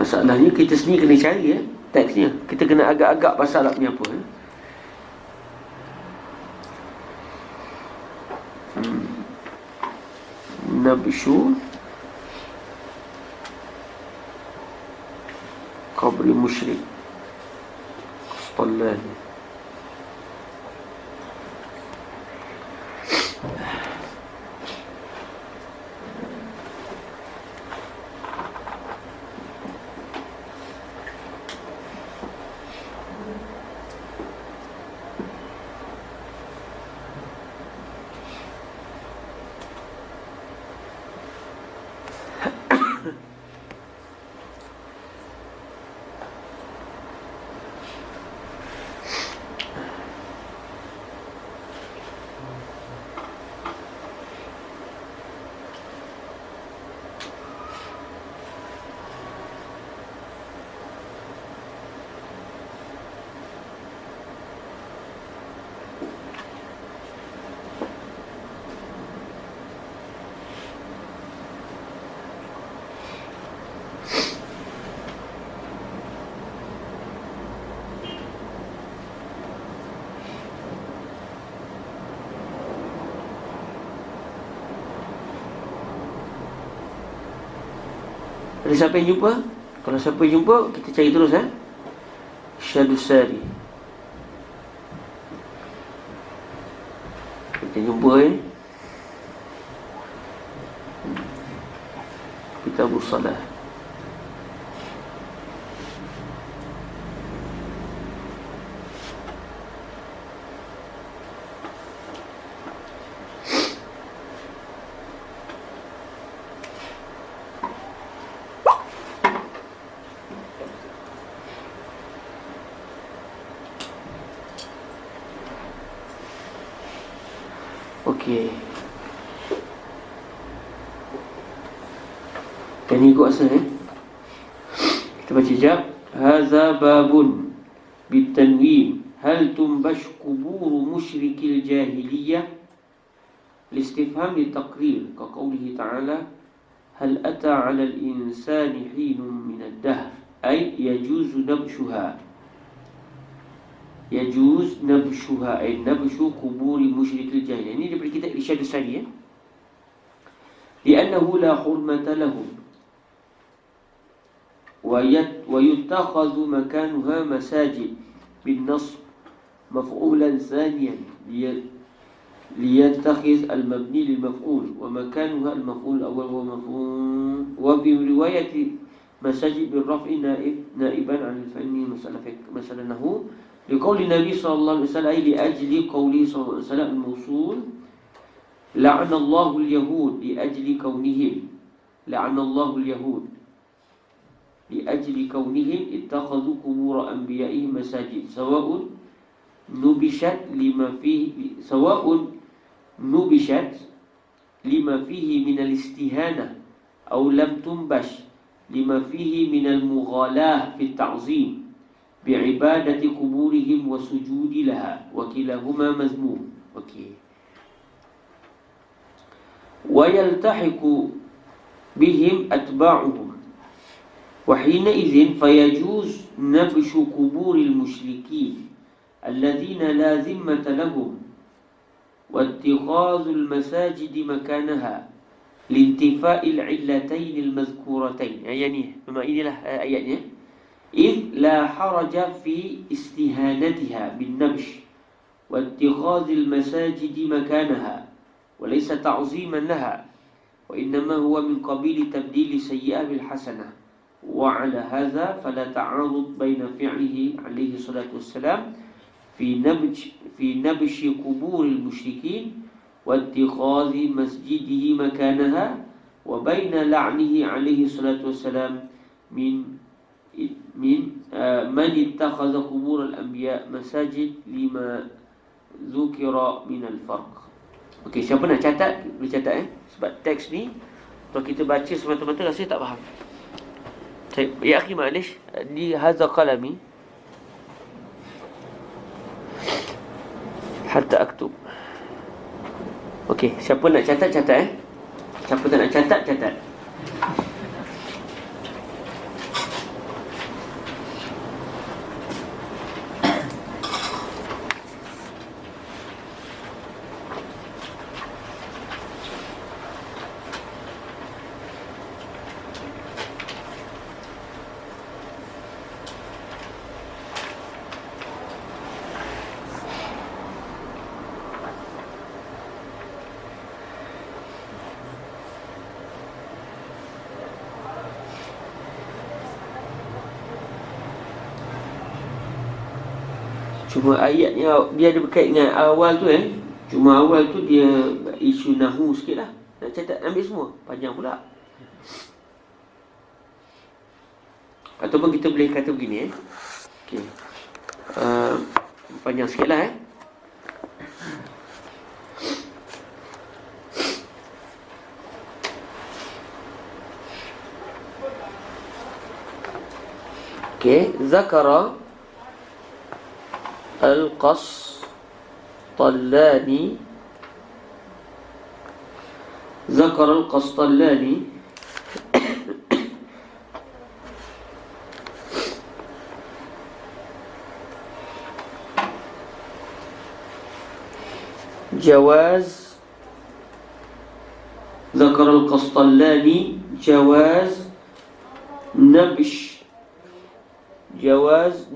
A: Masalahnya kita sendiri kena cari teksnya. Kita kena agak-agak pasal Arab ni apa. Nabshu qabri musyrik Qastalani. Ada siapa yang jumpa? Kalau siapa yang jumpa, kita cari terus Syadusari. Kita jumpa Kitabus Salah. Okey. Kan ikut asal Kita baca sekejap. Hadza babun bitanwin هل تنبش قبور مشرك الجاهلية؟ الاستفهام للتقرير كقوله تعالى هل أتى على الإنسان حين من الدهر أي يجوز نبشها أي نبش قبور مشرك الجاهلية. Ini daripada kitab Irsyad Sari لأنه لا حرمة لهم ويتخذ مكانها مساجد بالنصب مفعولا ثانيا ليتخذ المبني للمفعول ومكانها المفعول الأول هو مفعول. وفي رواية مساجد بالرفع نائبا عن الفعل مسألة نحو لقول النبي صلى الله عليه وسلم أي لأجل قوله صلى الله عليه وسلم الموصول لعن الله اليهود لأجل كونهم لأجل كونهم اتخذوا قبور أنبيائهم مساجد سواء نبشت لما فيه من الاستهانة أو لم تنبش لما فيه من المغالاة في التعظيم بعبادة قبورهم وسجود لها وكلاهما مذموم. ويلتحق بهم أتباعهم وحينئذ فيجوز نبش قبور المشركين الذين لا ذمة لهم واتخاذ المساجد مكانها لانتفاء العلتين المذكورتين. يعني بما inilah ayatnya إذ لا حرج في استهانتها بالنبش واتخاذ المساجد مكانها وليس تعظيما لها وإنما هو من قبيل تبديل السيئة بالحسنة. وعلى هذا فلا تعارض بين فعله عليه الصلاة والسلام في نبش قبور المشركين واتخاذ مسجده مكانها وبين لعنه عليه الصلاة والسلام من اتخذ قبور الأنبياء مساجد لما ذكر من الفرق. Okey, siapa nak catat? Boleh catat sebab teks ni kalau kita baca semata-mata rasanya tak faham. Ya akhi معلش di hadza qalami hatta aktub. Okey, siapa nak catat catat siapa tak nak catat catat. Cuma ayatnya dia ada berkait dengan awal tu Cuma awal tu dia isu nahu sikit lah. Nak catat ambil semua, panjang pula. Ataupun kita boleh kata begini okay. Panjang sikit lah Okay, zakara القسطلاني ذكر القسطلاني جواز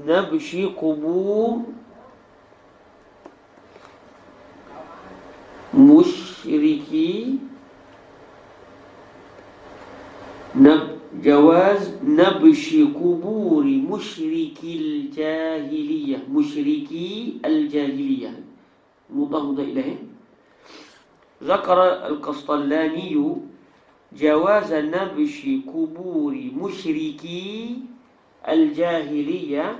A: نبش قبور مشركي جواز نبش قبور مشركي الجاهلية مضاف إليه. ذكر القسطلاني جواز نبش قبور مشركي الجاهلية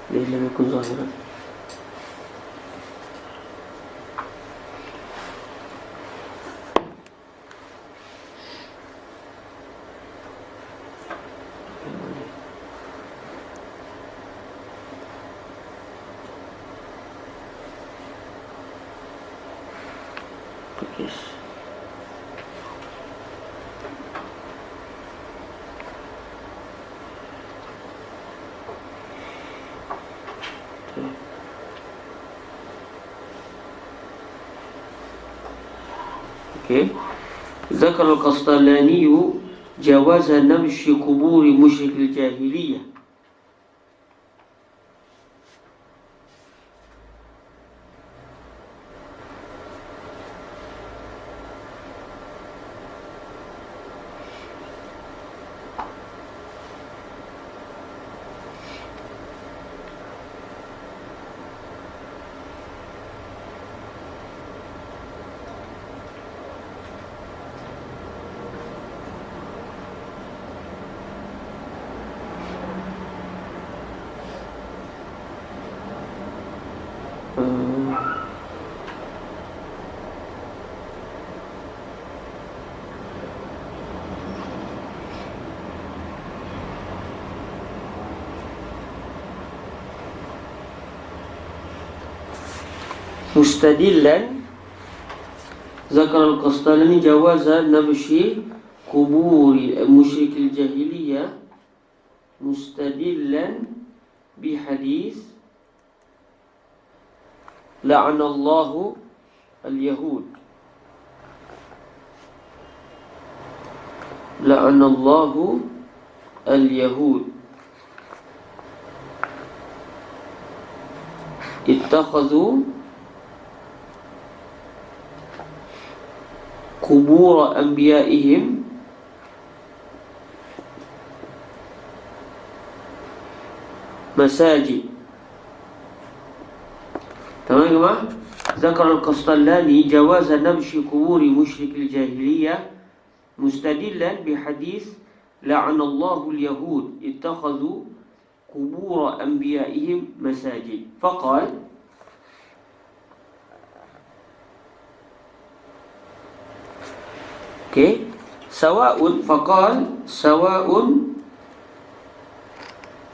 A: ليه لم يكن ظاهرا Yes. Okay. ذكر القسطلاني جواز نبش قبور مشرك الجاهلية. Mustadillan Zakar al-Qastalani jawaza nabshi kuburi musyrikil jahiliyah mustadillan bihadis la'anallahu al-yahud la'anallahu al-yahud ittakhadhu kubur anbiya'ihim masajid. Tamam ya? Zakar al-Qastalani jawaz nabshi kuburi musyrikil jahiliyah mustadillan bihadis la'anallahu al-yahud ittakhadhu kubur anbiya'ihim masajid. Faqal okay. Sawa'un faqal sawa'un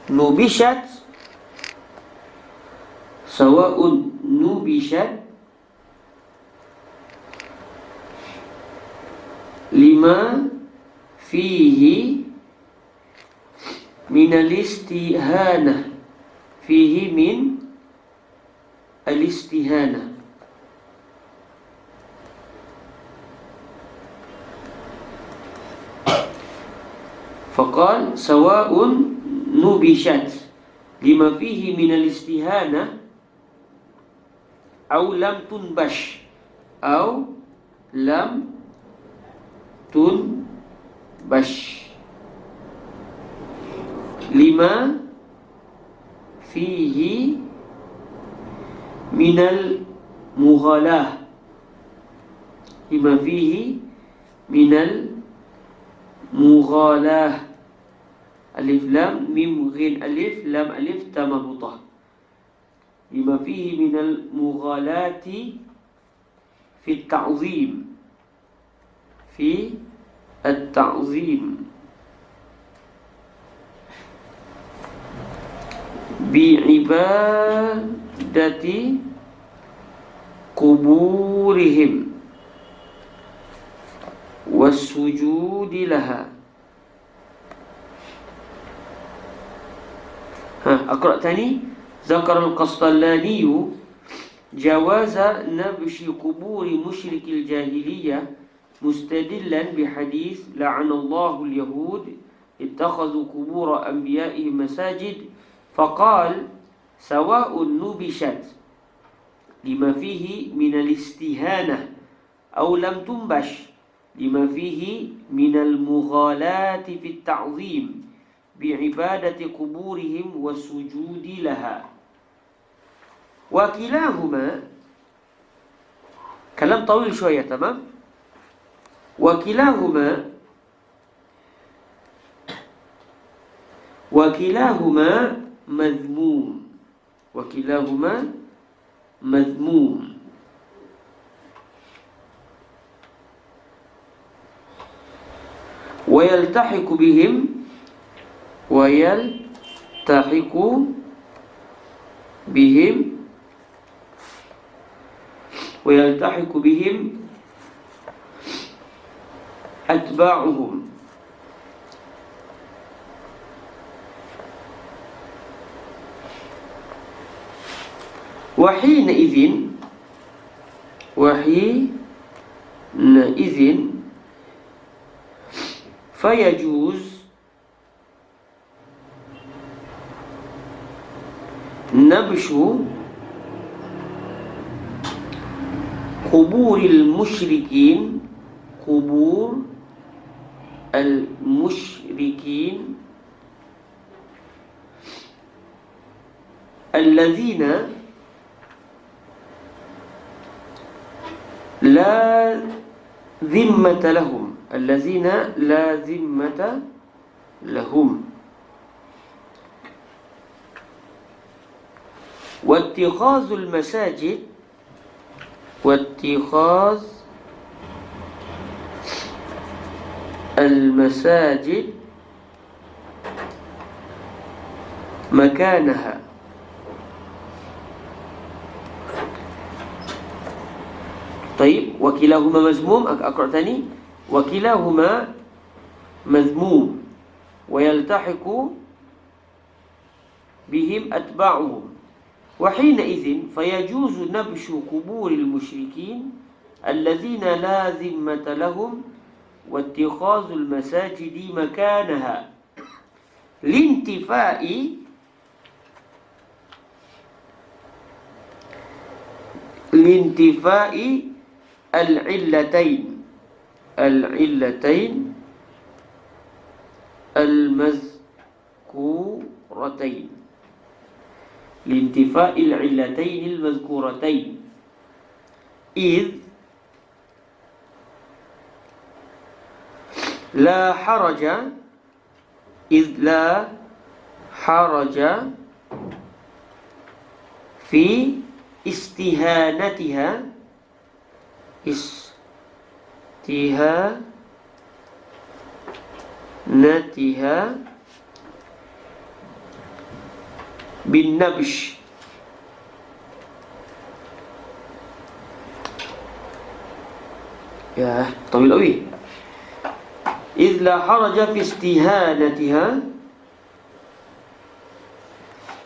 A: nubishat lima fihi min al-istihana fihi min al-istihana faqal sawa'un nubishat lima fihi min al-istihana aw lam tunbash aw lam tunbash lima fihi min al-mughalah lima fihi min al-mughalah alif lam mim ghin alif lam alif ta marbutah lima fihi min al-mughalati fi at-ta'zim fi at-ta'zim bi ibadati kuburihim was-sujudi laha. أقرأ تاني. ذكر القسطلاني جواز نبش قبور مشرك الجاهلية مستدلا بحديث لعن الله اليهود اتخذوا قبور أنبيائهم مساجد فقال سواء نبشت لما فيه من الاستهانة أو لم تنبش لما فيه من المغالاة في التعظيم بعبادة قبورهم والسجود لها. وكلاهما كلام طويل شوية تمام. وكلاهما مذموم ويلتحق بهم أتباعهم. وحينئذ فيجوز نبش قبور المشركين الذين لا ذمة لهم واتخاذ المساجد مكانها. طيب، وكلاهما مذموم. أقرأ ثاني. وكلاهما مذموم ويلتحق بهم أتباعهم. وحينئذ فيجوز نبش قبور المشركين الذين لا ذمة لهم واتخاذ المساجد مكانها لانتفاء العلتين المذكورتين إذ لا حرج في استهانتها بالنبش يا طويل قوي. إذ لا حرج في استهانتها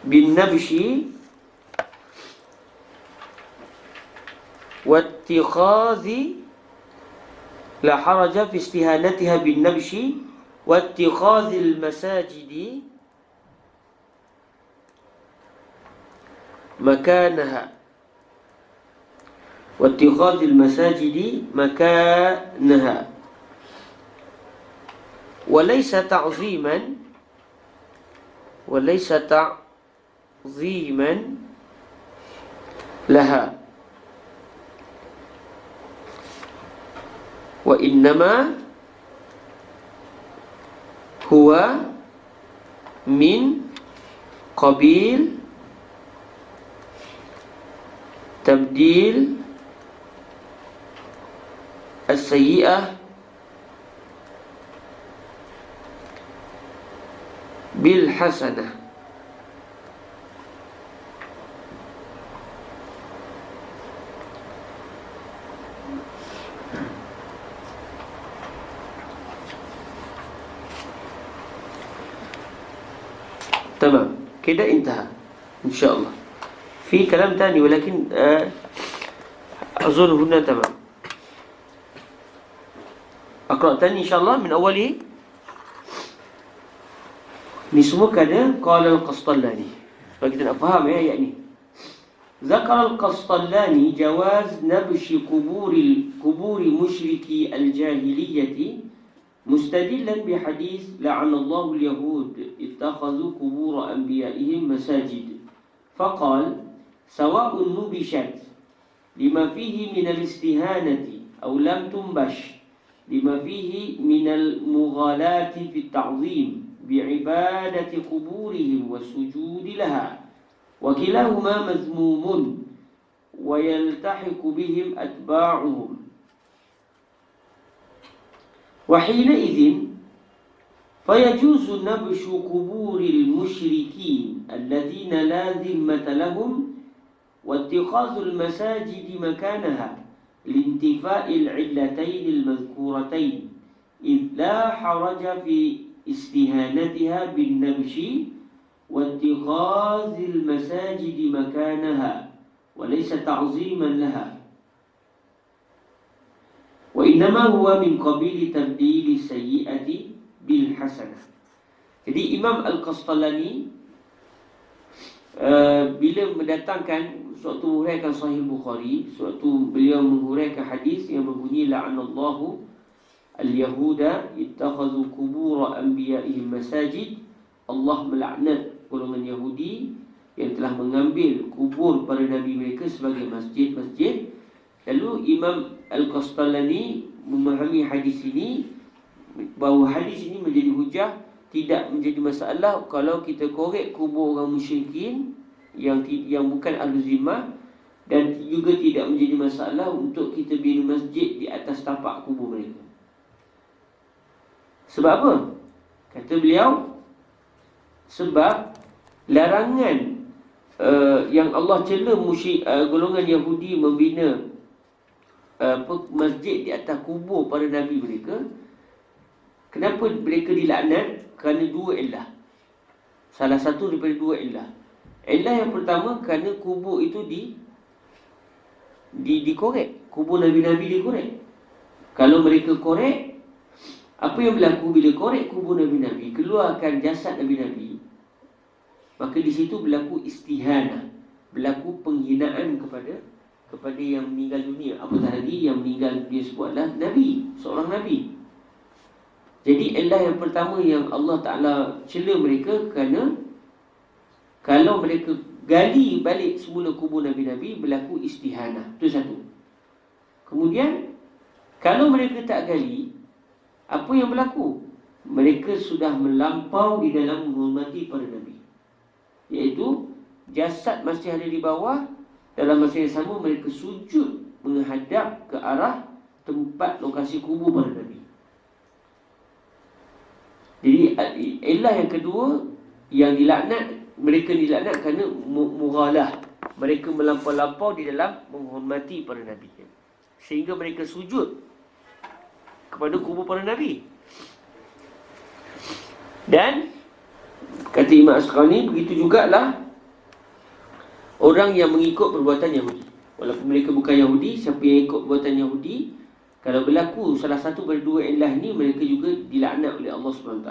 A: بالنبش واتخاذ المساجد مكانها وليس تعظيما لها، وإنما هو من قبيل تبديل السيئة بالحسنة. تمام كده انتهى إن شاء الله. في كلام تاني ولكن أظن هنا تمام. أقرأ تاني إن شاء الله من أوله. Ini semua kata qala al-Qastallani. Supaya kita nak faham ya ayat ni. Zakar al-Qastallani jawaz nabshi kuburi musyriki al-jahiliyyati mustadillan bihadis la'anallahu al-yahud ittakhadhu kubur anbiya'ihim masajid. Faqal sawa'un nubishat lima fihi min al-istihanati aw lam tumbash lima fihi min al-mughalati fi at-ta'zim بعبادة قبورهم والسجود لها وكلاهما مذموم ويلتحق بهم أتباعهم. وحينئذ فيجوز نبش قبور المشركين الذين لا ذمة لهم واتخاذ المساجد مكانها لانتفاء العلتين المذكورتين إذ لا حرج في استهانتها بالنبش واتخاذ المساجد مكانها وليس تعظيما لها وإنما هو من قبيل تبديل السيئة بالحسنة. Jadi Imam Al-Qastalani bila mendatangkan suatu menghuraikan Sahih Bukhari, suatu beliau menghuraikan hadis yang berbunyi la'anallahu al-yahuda ittakhadhu qubur anbiya'ihim masajid, Allah melaknat golongan Yahudi yang telah mengambil kubur para nabi mereka sebagai masjid-masjid. Lalu Imam Al-Qastalani memahami hadis ini bahawa hadis ini menjadi hujah, tidak menjadi masalah kalau kita korek kubur orang musyrikin yang bukan ahlu zimmah, dan juga tidak menjadi masalah untuk kita bina masjid di atas tapak kubur mereka. Sebab apa? Kata beliau, sebab larangan yang Allah cela golongan Yahudi membina masjid di atas kubur para nabi mereka. Kenapa mereka dilaknat? Kerana dua illah. Salah satu daripada dua illah. Illah yang pertama, kerana kubur itu dikorek. Kubur nabi-nabi dikorek. Kalau mereka korek, apa yang berlaku bila korek kubur nabi-nabi, keluarkan jasad nabi-nabi, maka di situ berlaku istihanah, berlaku penghinaan kepada yang meninggal dunia. Apatah lagi yang meninggal dunia sebut adalah nabi, seorang nabi. Jadi illah yang pertama yang Allah Ta'ala cela mereka kerana kalau mereka gali balik semula kubur nabi-nabi, berlaku istihanah. Itu satu. Kemudian kalau mereka tak gali, apa yang berlaku? Mereka sudah melampau di dalam menghormati para nabi, iaitu jasad masih ada di bawah, dalam masa yang sama mereka sujud menghadap ke arah tempat lokasi kubur para nabi. Jadi ilah yang kedua yang dilaknat, mereka dilaknat kerana mughalah, mereka melampau-lampau di dalam menghormati para nabi, sehingga mereka sujud kepada kubur para nabi. Dan kata Imam Asqalani, begitu jugalah orang yang mengikut perbuatan Yahudi. Walaupun mereka bukan Yahudi, siapa yang ikut perbuatan Yahudi, kalau berlaku salah satu dari dua ilah ini, mereka juga dilaknat oleh Allah SWT.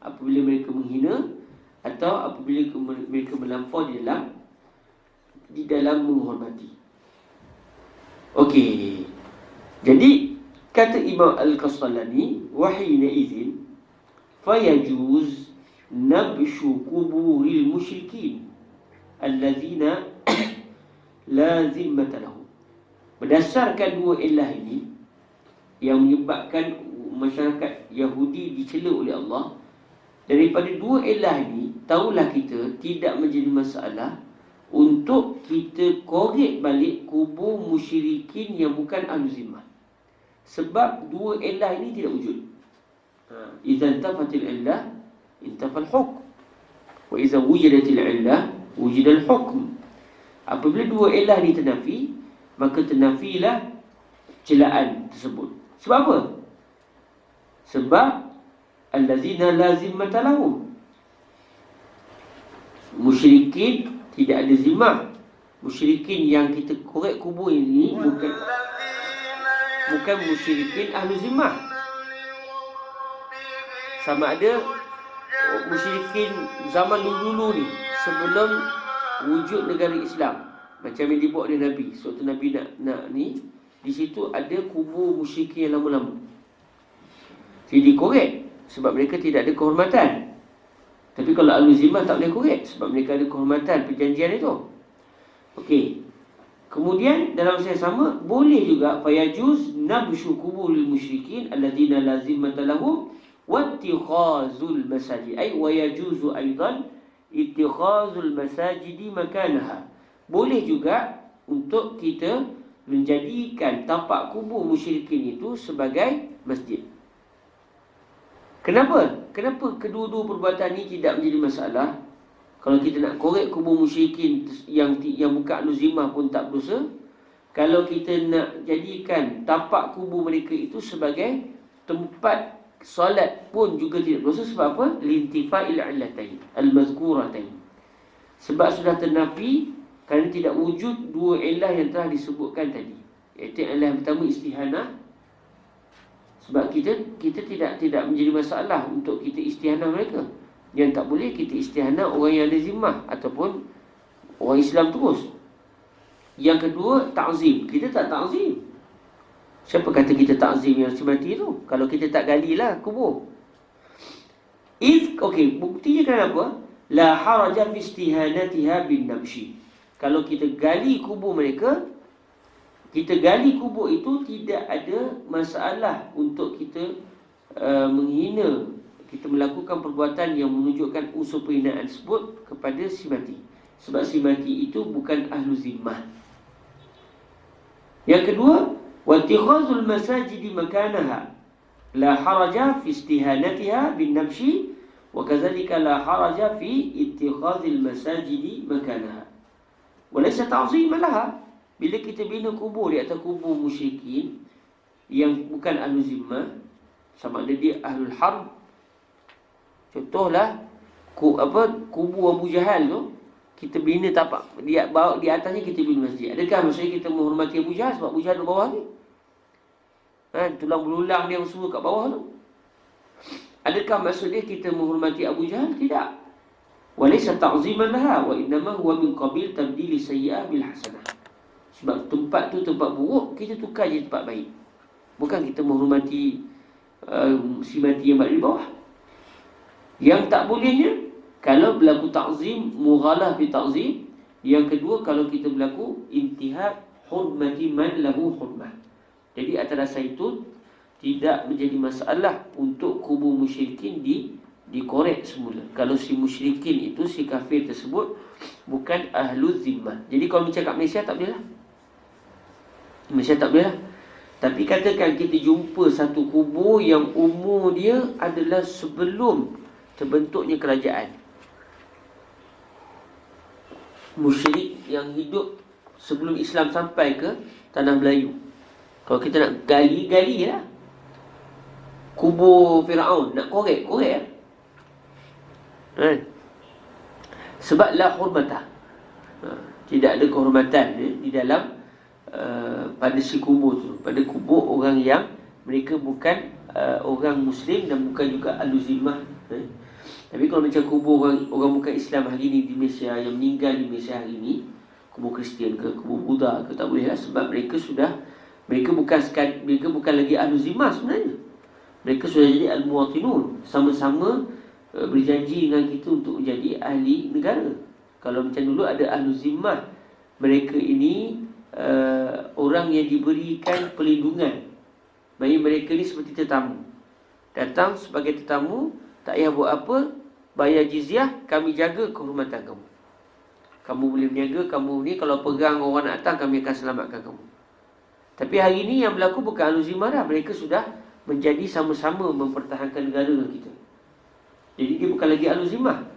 A: Apabila mereka menghina atau apabila mereka melampau di dalam menghormati. Okey. Jadi kata Imam Al-Qastalani, wahina idzin fayajuz nabshu kuburil musyrikin allazina la zimmata lahum. Berdasarkan dua ilah ini yang menyebabkan masyarakat Yahudi dicela oleh Allah, daripada dua ilah ini, tahulah kita tidak menjadi masalah untuk kita korek balik kubur musyrikin yang bukan ahlu zimmah. Sebab dua ilah ini tidak wujud. Idza intafatil illah intafal hukm, wa idza wujidatil illah wujidal hukm. Apabila dua ilah ini ternafi, maka ternafilah celaan tersebut. Sebab apa? Sebab allazina la zimmata lahum, musyrikin tidak ada zimmah. Musyrikin yang kita korek kubur ini bukan musyrikin ahlu zimmah. Sama ada musyrikin zaman dulu ni, sebelum wujud negara Islam, macam yang dibuat oleh Nabi. Suatu Nabi nak ni, di situ ada kubur musyrikin yang lama-lama. Jadi dikorek sebab mereka tidak ada kehormatan. Tapi kalau ahlu zimmah tak boleh korek sebab mereka ada kehormatan perjanjian itu. Okey. Kemudian dalam masa yang sama, boleh juga fayajuz nabshu kuburil musyrikin alladzina la zimmata lahum wattikhazul masajid, ay wa yajuzu aidan ittikhazul masajidi makanaha. Boleh juga untuk kita menjadikan tapak kubur musyrikin itu sebagai masjid. Kenapa? Kenapa kedua-dua perbuatan ini tidak menjadi masalah? Kalau kita nak korek kubur musyrikin yang bukan ahlu zimmah pun tak berdosa. Kalau kita nak jadikan tapak kubur mereka itu sebagai tempat solat pun juga tidak berdosa. Sebab apa? Lintifa'il illatain al-mazkuratain. Sebab sudah ternafi kerana tidak wujud dua illah yang telah disebutkan tadi, iaitu illah yang pertama istihanah. Sebab kita tidak menjadi masalah untuk kita istihanah mereka. Yang tak boleh kita istihanah orang yang ada zimmah ataupun orang Islam terus. Yang kedua, ta'zim. Kita tak ta'zim. Siapa kata kita ta'zim yang semati tu? Kalau kita tak galilah kubur. Okey, buktinya kenapa? La haraja fi istihanatiha bin nabshi. Kalau kita gali kubur mereka, kita gali kubur itu tidak ada masalah untuk kita menghina, kita melakukan perbuatan yang menunjukkan unsur penghinaan tersebut kepada si mati. Sebab si mati itu bukan ahlu zimmah. Yang kedua, wattikhazul masajidi makanaha la haraja fi istihanatiha bin nabshi wa kadzalika la haraja fi ittikhazil masajidi makanaha wa laysa ta'zima laha. Bila kita bina kubur di atas kubur musyrikin yang bukan ahlu zimmah, sama ada dia ahlul harb. Contohlah kubur Abu Jahal tu, kita bina tapak di atasnya kita bina masjid. Adakah maksudnya kita menghormati Abu Jahal sebab Abu Jahal di bawah ni? Tulang belulang dia semua kat bawah tu. Adakah maksudnya kita menghormati Abu Jahal? Tidak. Walaysa ta'ziman laha wa innama huwa min qabil tabdili sayyi'ah bil hasanah. Sebab tempat tu tempat buruk, kita tukar je tempat baik. Bukan kita menghormati si mati yang berada di bawah. Yang tak bolehnya, kalau berlaku ta'zim, mughalah fi ta'zim. Yang kedua, kalau kita berlaku intihak hurmati man lahu hurmah. Jadi atas dasar itu tidak menjadi masalah untuk kubur musyrikin dikorek semula. Kalau si musyrikin itu, si kafir tersebut bukan ahlu zimmah. Jadi kalau bercakap Malaysia tak boleh lah. Malaysia tak boleh lah. Tapi katakan kita jumpa satu kubur yang umur dia adalah sebelum terbentuknya kerajaan. Musyrik yang hidup sebelum Islam sampai ke tanah Melayu. Kalau kita nak gali lah. Kubur Firaun nak korek lah. Sebab la hurmatah. Tidak ada kehormatan di dalam pada si kubur tu, pada kubur orang yang mereka bukan orang Muslim dan bukan juga ahlu zimmah. Tapi kalau macam kubur orang bukan Islam hari ni di Malaysia, yang meninggal di Malaysia hari ni, kubur Kristian ke kubur Buddha ke, tak boleh lah. Sebab mereka bukan lagi ahlu zimmah sebenarnya. Mereka sudah jadi al-muwatinun, sama-sama berjanji dengan kita untuk menjadi ahli negara. Kalau macam dulu ada ahlu zimmah, mereka ini orang yang diberikan perlindungan. Maksudnya mereka ni seperti tetamu. Datang sebagai tetamu, tak payah buat apa, bayar jizyah, kami jaga kehormatan kamu. Kamu boleh berniaga, kamu ni kalau pegang orang nak datang, kami akan selamatkan kamu. Tapi hari ni yang berlaku bukan ahlu zimmah dah. Mereka sudah menjadi sama-sama mempertahankan negara kita. Jadi dia bukan lagi ahlu zimmah.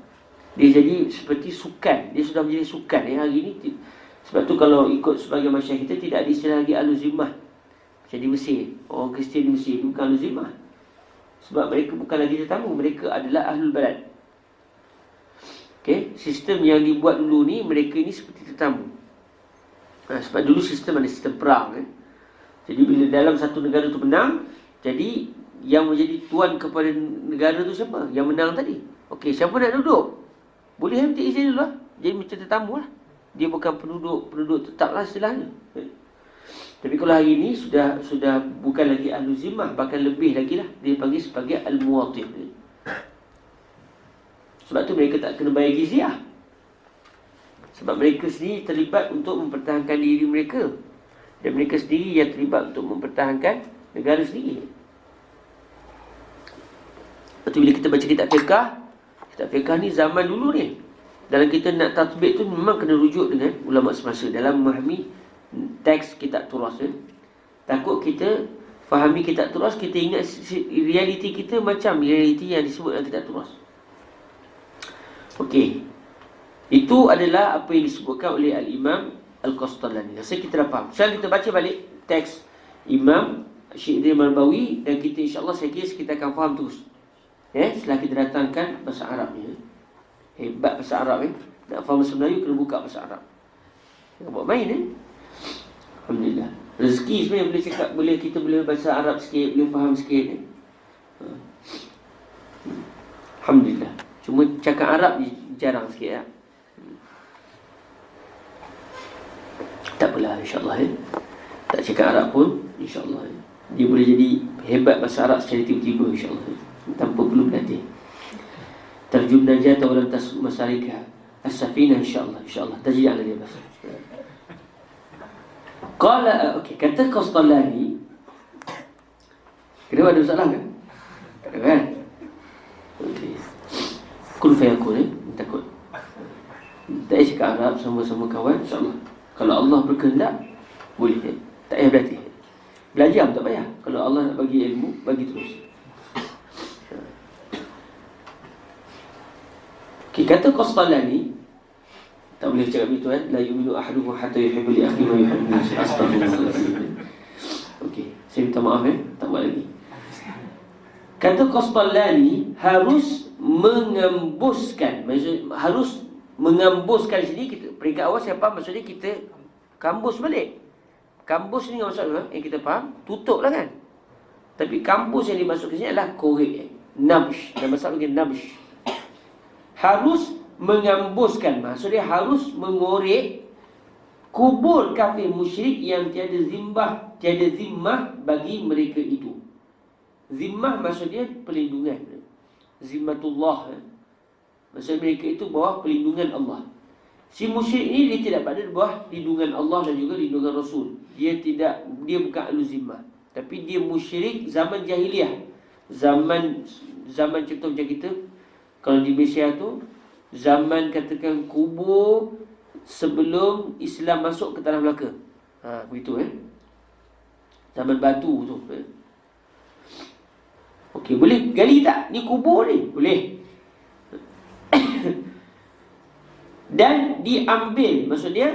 A: Dia jadi seperti sukan. Dia sudah menjadi sukan hari ni. Sebab tu kalau ikut sebagai masyarakat kita, tidak ada istilah lagi ahlu zimmah. Macam di Mesir, orang Kristian di Mesir bukan ahlu zimmah. Sebab mereka bukan lagi tetamu, mereka adalah ahlul balad. Okey, sistem yang dibuat dulu ni, mereka ni seperti tetamu. Sebab dulu sistem ada sistem perang. Jadi bila dalam satu negara tu menang, jadi yang menjadi tuan kepada negara tu siapa? Yang menang tadi. Okey, siapa nak duduk? Boleh minta izin dulu lah. Jadi macam tetamu lah. Dia bukan penduduk tetap lah istilahnya. Tapi kalau hari ini sudah bukan lagi ahlu zimmah, bahkan lebih lagi lah. Dia panggil sebagai al-muwatin. Sebab tu mereka tak kena bayar jizyah. Sebab mereka sendiri terlibat untuk mempertahankan diri mereka. Dan mereka sendiri yang terlibat untuk mempertahankan negara sendiri. Lepas tu bila kita baca kitab fiqh ni zaman dulu ni, dalam kita nak tatbik tu memang kena rujuk dengan ulama semasa dalam memahami teks kitab turas. Takut kita fahami kitab turas, kita ingat realiti kita macam realiti yang disebut dalam kitab turas. Okey. Itu adalah apa yang disebutkan oleh Al-Imam Al-Qastalani. Rasa kita dah faham. Sekarang kita baca balik teks Imam Syekh Idris Marbawi, dan kita insya-Allah saya kira kita akan faham terus. Setelah kita datangkan bahasa Arabnya. Hebat bahasa Arab Nak faham bahasa Melayu kena buka bahasa Arab. Jangan buat main Alhamdulillah. Rezeki sebenarnya boleh cakap, kita boleh bahasa Arab sikit, boleh faham sikit Alhamdulillah. Cuma cakap Arab jarang sikit Tak apalah, insya-Allah Tak cakap Arab pun insya-Allah dia boleh jadi hebat bahasa Arab secara tiba-tiba insya-Allah, tanpa perlu berlatih. Tarjum najat wa lam tasmasarika as-safinah insya-Allah tajid lagi bahasa. Qala okey, kata Qastallani. Kenapa ada masalah kan? Kan? Okey. Kun fayakun takut. Tak payah cakap Arab, sama-sama kawan insya-Allah. Kalau Allah berkehendak boleh tak payah berlatih. Belajar pun tak payah. Kalau Allah nak bagi ilmu, bagi terus. Okay, kata Qastallani, tak boleh cakap begitu La yu'minu ahadukum hatta yuhibbu li akhihi ma yuhibbu. Astaghfirullahaladzim. Okey, saya minta maaf tak buat lagi. Kata Qastallani, harus mengembuskan. Maksud harus mengembuskan sini kita peringkat awal saya faham maksudnya kita kambus balik. Kambus ni maksudnya yang kita faham tutuplah kan. Tapi kambus yang dimasukkan sini adalah korek, nabsh. Dan maksud lagi nabsh. Harus mengambuskan, maksudnya harus mengorek kubur kafir musyrik yang tiada zimmah bagi mereka itu. Zimmah maksudnya perlindungan. Zimmatullah. Maksud mereka itu bawah perlindungan Allah. Si musyrik ini dia tidak berada di bawah lindungan Allah dan juga lindungan Rasul. Dia bukan ahlu zimmah. Tapi dia musyrik zaman jahiliah. Zaman contoh macam kita, kalau di Malaysia tu, zaman katakan kubur sebelum Islam masuk ke Tanah Melaka. Begitu zaman batu tu. Okey, boleh gali tak? Ni kubur ni. Boleh. Dan diambil, maksudnya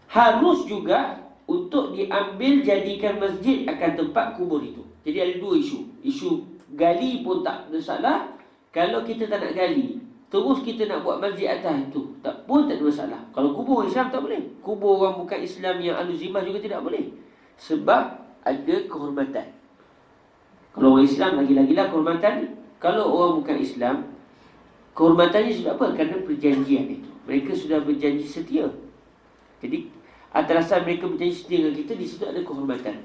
A: harus juga untuk diambil jadikan masjid akan tempat kubur itu. Jadi ada dua isu. Isu gali pun tak ada masalah. Kalau kita tak nak gali, terus kita nak buat masjid atas itu, tak ada masalah. Kalau kubur Islam tak boleh. Kubur orang bukan Islam yang ahlu zimmah juga tidak boleh. Sebab ada kehormatan. Kalau orang Islam lagi-lagilah kehormatan. Kalau orang bukan Islam, kehormatannya sudah apa? Kerana perjanjian itu. Mereka sudah berjanji setia. Jadi atas dasar mereka berjanji setia dengan kita, di situ ada kehormatan.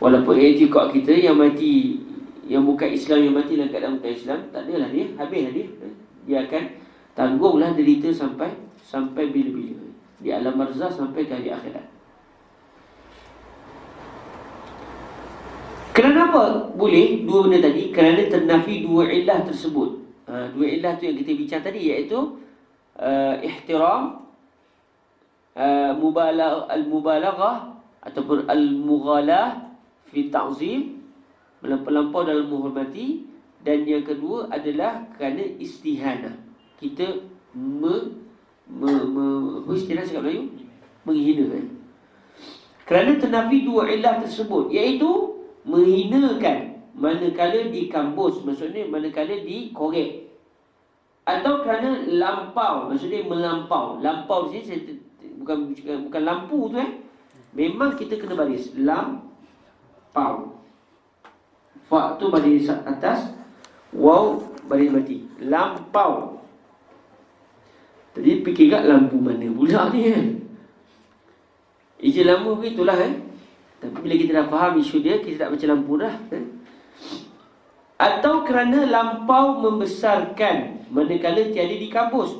A: Walaupun etikad kita yang mati, yang bukan Islam yang mati dalam keadaan bukan Islam, tak adalah dia, habislah dia. Dia akan tanggunglah derita sampai bila-bila. Di alam barzah sampai ke hari akhirat. Kenapa boleh dua benda tadi? Kerana ternafi dua illah tersebut. Dua illah tu yang kita bincang tadi, iaitu ihtiram, al-mubalaghah ataupun al-mughalah fi ta'zim, melampau dalam menghormati. Dan yang kedua adalah kerana istihanah. Kita apa istilah cakap Melayu? Menghina. Kerana ternafi dua illah tersebut, iaitu menghinakan manakala dikambus, maksudnya manakala dikorek, atau kerana lampau, maksudnya melampau. Lampau di sini bukan lampu tu memang kita kena baris lampau. Fa tu baris atas, waw baris mati. Lampau. Tadi fikir kat lampu mana pula ni Ijaz lama begitulah Tapi bila kita dah faham isu dia, kita tak baca lampu dah Atau kerana lampau membesarkan manakala tiada di kampus.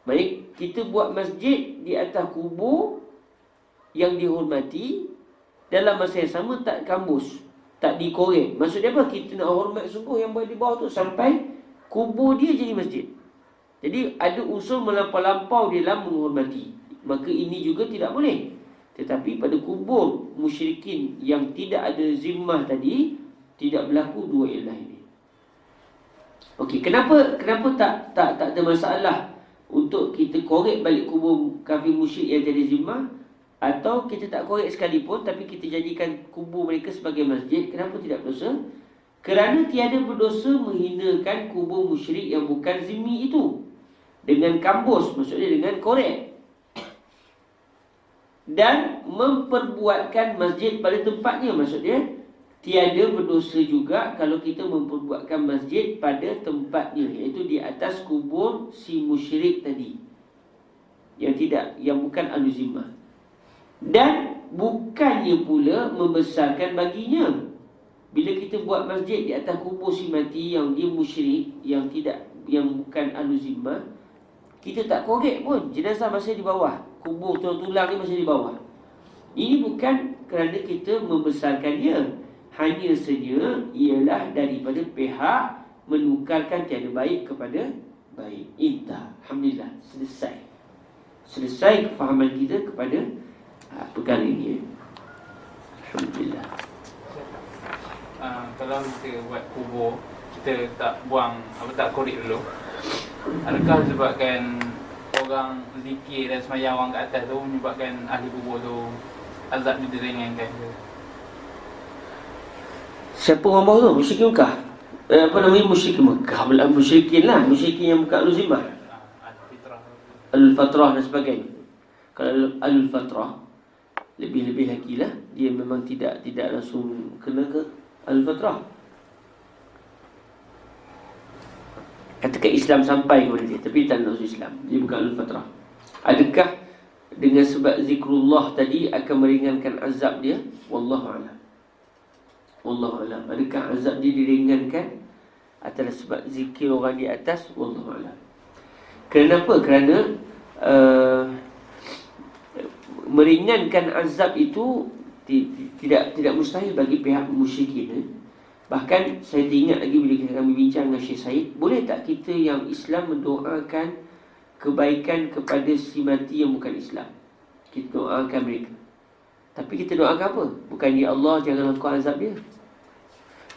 A: Baik, kita buat masjid di atas kubur yang dihormati, dalam masa yang sama tak kampus, tak dikorek. Maksudnya apa? Kita nak hormat sungguh yang berada di bawah tu sampai kubur dia jadi masjid. Jadi ada unsur melampau-lampau dalam menghormati. Maka ini juga tidak boleh. Tetapi pada kubur musyrikin yang tidak ada zimmah tadi, tidak berlaku dua ilah ini. Okey, kenapa tak ada masalah untuk kita korek balik kubur kafir musyrik yang tiada zimmah? Atau kita tak korek sekalipun, tapi kita jadikan kubur mereka sebagai masjid. Kenapa tidak berdosa? Kerana tiada berdosa menghinakan kubur musyrik yang bukan zimmi itu dengan kambus, maksudnya dengan korek, dan memperbuatkan masjid pada tempatnya. Maksudnya tiada berdosa juga kalau kita memperbuatkan masjid pada tempatnya, iaitu di atas kubur si musyrik tadi, yang bukan al-zimmah. Dan bukannya pula membesarkan baginya. Bila kita buat masjid di atas kubur si mati yang dia musyrik, yang bukan al-zimmah, kita tak korek pun, jenazah masih di bawah, kubur tulang ni masih di bawah. Ini bukan kerana kita membesarkan dia, hanya saja ialah daripada pihak menukarkan tiada baik kepada baik. Intah. Alhamdulillah, selesai kefahaman kita kepada perkara ini. Alhamdulillah.
B: Kalau kita buat kubur, kita tak buang, tak korek dulu, adakah sebabkan orang zikir dan semayang orang kat atas tu menyebabkan ahli kubur tu azab diringankan ke?
A: Siapa orang bawah tu? Musyrikin Mekah. Musyrikin Mekah. Musyrikin lah. Musyrikin yang bukan al-zimmah, al-fatrah dan sebagainya. Kalau al-fatrah, lebih-lebih lagi lah, dia memang tidak langsung kena ke al-fatrah. Katakan Islam sampai kepada dia, tapi tak nak masuk Islam, dia bukan al-fatrah. Adakah dengan sebab zikrullah tadi akan meringankan azab dia? Wallahu a'lam. Wallahu a'lam. Adakah azab dia diringankan atas sebab zikir orang di atas? Wallahu a'lam. Kenapa? Kerana meringankan azab itu tidak mustahil bagi pihak musyrikin. Bahkan saya teringat lagi bila kami bincang dengan Syekh Said, boleh tak kita yang Islam mendoakan kebaikan kepada si mati yang bukan Islam? Kita doakan mereka, tapi kita doakan apa? Bukan, ya Allah janganlah kau azab dia,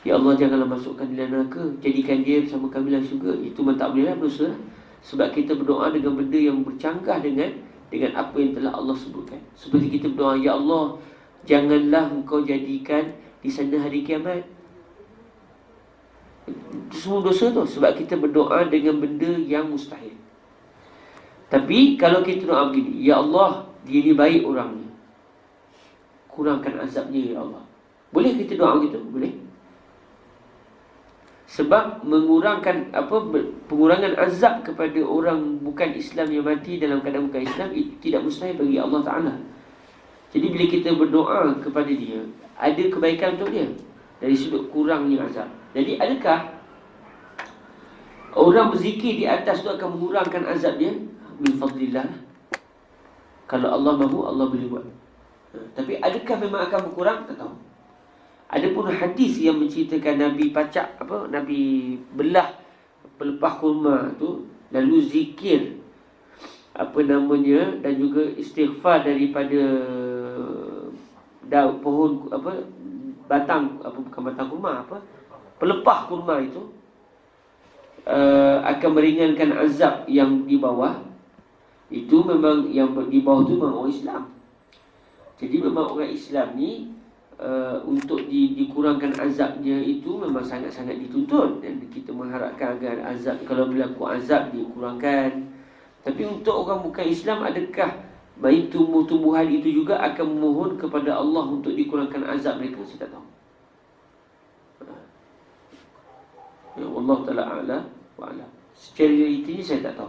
A: ya Allah janganlah masukkan dia neraka, jadikan dia bersama kami dalam syurga. Itu memang tak boleh lah, berdosa. Sebab kita berdoa dengan benda yang bercanggah dengan apa yang telah Allah sebutkan. Seperti kita berdoa, ya Allah janganlah engkau jadikan di sana hari kiamat. Itu semua dosa tu, sebab kita berdoa dengan benda yang mustahil. Tapi kalau kita doa begini, ya Allah dia ni baik orangnya, kurangkan azabnya ya Allah. Boleh kita doa begitu? Boleh. Sebab pengurangan azab kepada orang bukan Islam yang mati dalam keadaan bukan Islam, itu tidak mustahil bagi Allah Ta'ala. Jadi bila kita berdoa kepada dia, ada kebaikan untuk dia dari sudut kurangnya azab. Jadi adakah orang berzikir di atas tu akan mengurangkan azab dia? Min fadlillah. Kalau Allah mahu, Allah boleh buat. Tapi adakah memang akan berkurang? Tak tahu. Ada pun hadis yang menceritakan Nabi Nabi belah pelepah kurma tu, lalu zikir dan juga istighfar daripada pohon batang kurma, pelepah kurma itu akan meringankan azab yang di bawah. Itu memang yang di bawah tu memang orang Islam. Jadi memang orang Islam ni untuk dikurangkan azabnya itu memang sangat-sangat dituntut, dan kita mengharapkan agar azab, kalau berlaku azab dikurangkan. Tapi untuk orang bukan Islam, adakah baik tumbuh-tumbuhan itu juga akan memohon kepada Allah untuk dikurangkan azab mereka? Saya tak tahu. Ya Allah Ta'ala a'la wa'ala. Secara realitinya saya tak tahu.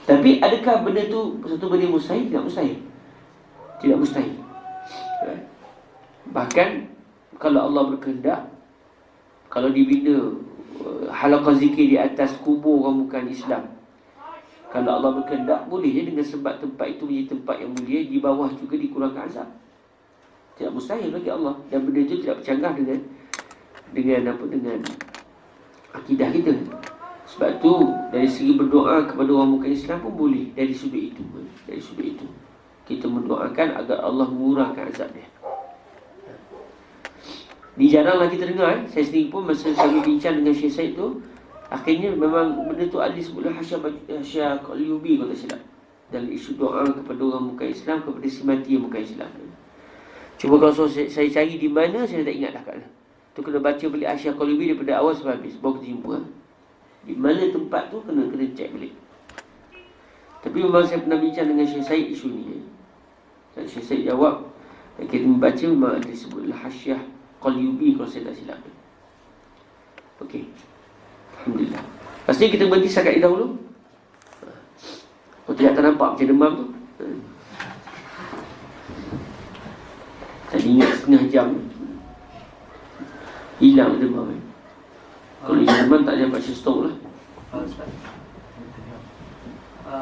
A: Tapi adakah benda tu satu benda mustahil? Tidak mustahil. Tidak mustahil. Bahkan kalau Allah berkehendak, kalau dibina halaqah zikir di atas kubur orang bukan Islam, kalau Allah berkehendak, boleh je dengan sebab tempat itu menjadi tempat yang mulia, di bawah juga dikurangkan azab. Tidak mustahil bagi Allah. Dan benda itu tidak bercanggah dengan akidah kita. Sebab tu dari segi berdoa kepada orang bukan Islam pun boleh. Dari sudut itu kita mendoakan agar Allah mengurangkan azab dia. Ni jaranglah kita dengar. Saya sendiri pun masa kami bincang dengan Syekh Said tu, akhirnya memang benda tu ada sebutlah Hasya Qalyubi kalau tak silap. dalam isu doa kepada orang bukan Islam, kepada si mati yang bukan Islam. Cuma kalau saya cari di mana, saya tak ingat dah kat mana. Tu kena baca balik Asyar Qalubi daripada awal sampai habis, baru kita jumpa. Di mana tempat tu kena cek balik. Tapi memang saya pernah bincang dengan Syekh Said isu ni. Dan Syekh Said jawab, kita membaca memang ada disebutlah Asyar Qalubi kalau saya tak silap. Okey. Alhamdulillah. Pasti kita berhenti setakat ini dahulu. Kalau tidak ternampak macam demam tu. Tadi ingat setengah jam hilang demam. Kalau hilang demam tak ada pasal stok lah.
C: Ustaz,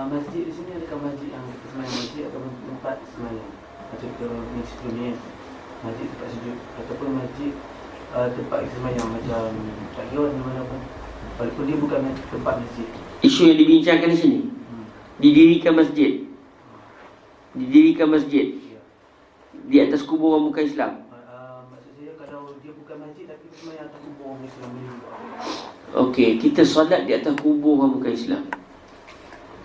C: masjid di sini adakah masjid yang semayang masjid atau tempat semayang? Macam kita ni sebelumnya masjid tempat sujud ataupun masjid tempat semayang macam tak kira di mana pun, walaupun dia bukan tempat masjid.
A: Isu yang dibincangkan di sini, didirikan masjid. Didirikan masjid di atas kubur orang bukan Islam.
C: Maksud saya kalau dia bukan masjid tapi semayang atas kubur orang Islam boleh juga.
A: Okey, kita solat di atas kubur orang bukan Islam.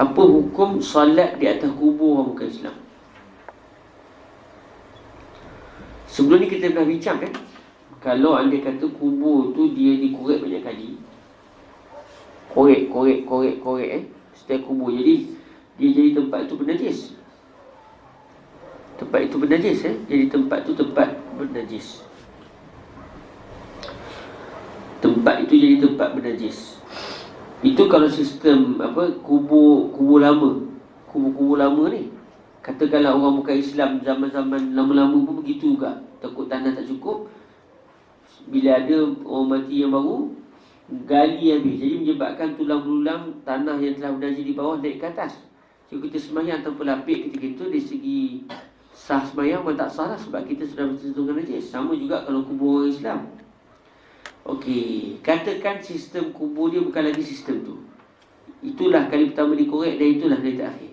A: Apa hukum solat di atas kubur orang bukan Islam? Sebelum ni kita pernah bincang kan, kalau anda kata kubur tu dia dikorek banyak kali, korek setiap kubur, jadi dia jadi tempat itu bernajis. Tempat itu bernajis jadi tempat itu tempat bernajis. Tempat itu jadi tempat bernajis. Itu kalau sistem kubur lama. Kubur lama ni, katakanlah orang bukan Islam zaman-zaman lama-lama pun begitu juga. Takut tanah tak cukup, bila ada orang mati yang baru, gali habis. Jadi menyebabkan tulang belulang tanah yang telah bernajis di bawah naik ke atas. Jadi kita semayang tanpa lapik ketika itu, dari segi sah semayang memang tak sah lah, sebab kita sudah bersentuh dengan najis. Sama juga kalau kubur orang Islam. Okey, katakan sistem kubur dia bukan lagi sistem tu. Itulah kali pertama dikorek dan itulah kali terakhir.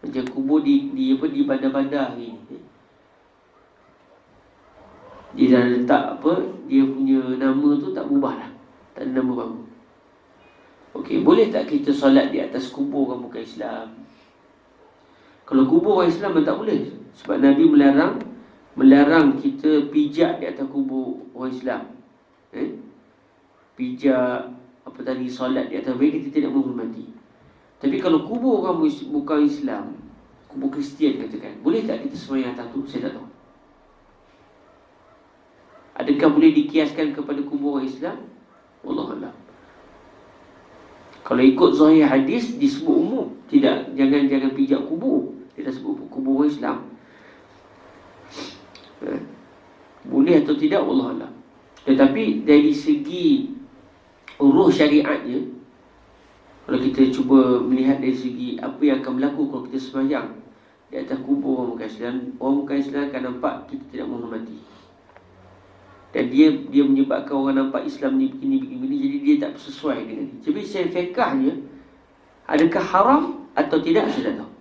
A: Macam kubur di bandar-bandar hari ni. Dia dah letak dia punya nama tu tak berubah lah. Tak ada nama baru. Okey, boleh tak kita solat di atas kubur orang bukan Islam? Kalau kubur orang Islam tak boleh. Sebab Nabi melarang kita pijak di atas kubur orang Islam. Pijak solat di atas mereka, kita tidak menghormati. Tapi kalau kubur orang bukan Islam, kubur Kristian katakan, boleh tak kita semayang atas tu? Saya tak tahu. Adakah boleh dikiaskan kepada kubur orang Islam? Wallahualam. Kalau ikut zahir hadis disebut umum, tidak, jangan pijak kubur. Tidak sebut kubur orang Islam. Boleh atau tidak, wallahualam. Tetapi dari segi ruh syariatnya, kalau kita cuba melihat dari segi apa yang akan berlaku kalau kita sembahyang di atas kubur orang bukan Islam, orang bukan Islam akan nampak kita tidak menghormati. Dan dia menyebabkan orang nampak Islam ni begini, jadi dia tak sesuai dengan dia. Jadi secara fiqahnya, adakah haram atau tidak, saya tak tahu.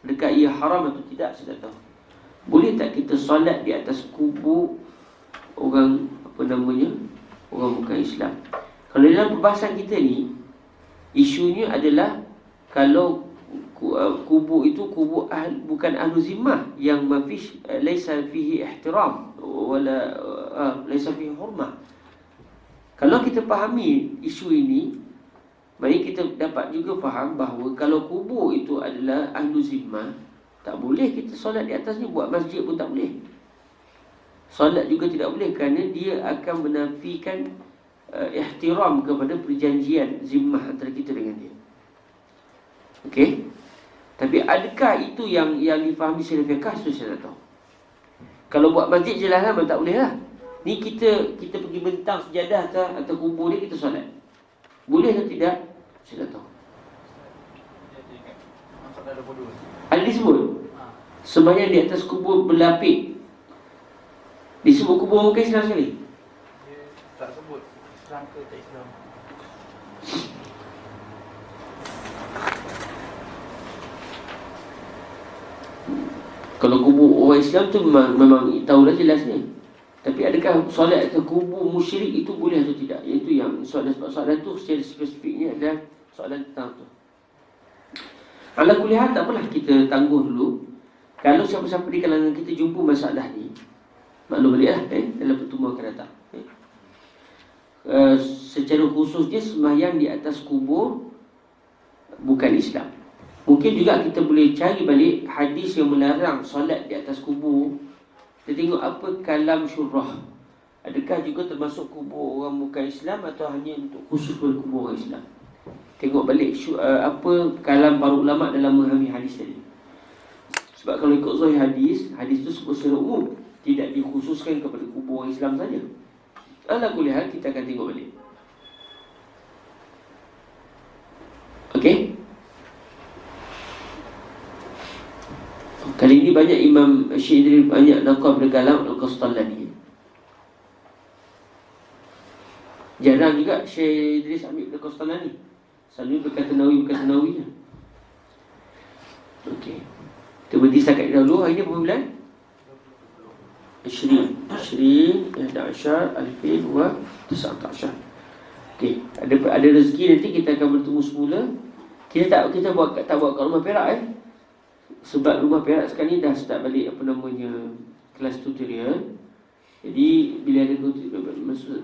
A: Adakah ia haram atau tidak, saya tak tahu. Boleh tak kita solat di atas kubur orang orang bukan Islam? Kalau dalam perbahasan kita ni, isunya adalah kalau kubur itu kubur bukan ahlu zimmah yang mafish laisa fihi ihtiram wala laisa fihi hurmah. Kalau kita fahami isu ini, mari kita dapat juga faham bahawa kalau kubur itu adalah ahlu zimmah, tak boleh kita solat di atasnya. Buat masjid pun tak boleh. Solat juga tidak boleh, kerana dia akan menafikan ihtiram kepada perjanjian zimmah antara kita dengan dia. Okey. Tapi adakah itu yang difahami secara fiqh, itu saya tak tahu. Kalau buat masjid jelas lah, tak boleh lah. Ni kita pergi bentang sejadah atau kubur dia, kita solat. Boleh atau tidak, saya tak tahu. Ada disebut sembahyang di atas kubur berlapik. Disebut kubur orang bukan Islam sekali.
B: Dia tak sebut Islam ke tak Islam.
A: Kalau kubur orang Islam tu memang tahulah jelas ni. Tapi adakah solat atau kubur musyrik itu boleh atau tidak? Iaitu yang soalan tu secara spesifiknya adalah soalan tentang tu. Ala kulihat tak apalah, kita tangguh dulu. Kalau siapa-siapa di kalangan kita jumpa masalah ni, maklum baliklah dalam pertemuan akan datang. Secara khusus dia sembahyang di atas kubur bukan Islam. Mungkin juga kita boleh cari balik hadis yang melarang solat di atas kubur. Kita tengok apa kalam syurah. Adakah juga termasuk kubur orang bukan Islam atau hanya untuk khusus kubur orang Islam? Tengok balik apa kalam para ulama dalam memahami hadis tadi. Sebab kalau ikut zahir hadis, hadis itu sebut secara umum, tidak dikhususkan kepada kubur orang Islam saja. Ala kulli hal, kita akan tengok balik. Okey. Kali ini banyak Imam Syidri banyak naqab berkalam Al-Qastallani. Jarang juga Syekh Idris ambil Al-Qastallani. Selalu berkata Nawawi. Okey. Kita berhenti setakat dahulu. Hari ini berapa bulan? Syrin 11 Alfin wa 19. Okey, ada rezeki nanti kita akan bertemu semula. Kita tak buat kat rumah Perak sebab rumah Perak sekarang ni dah start balik kelas tutorial. Jadi bila ada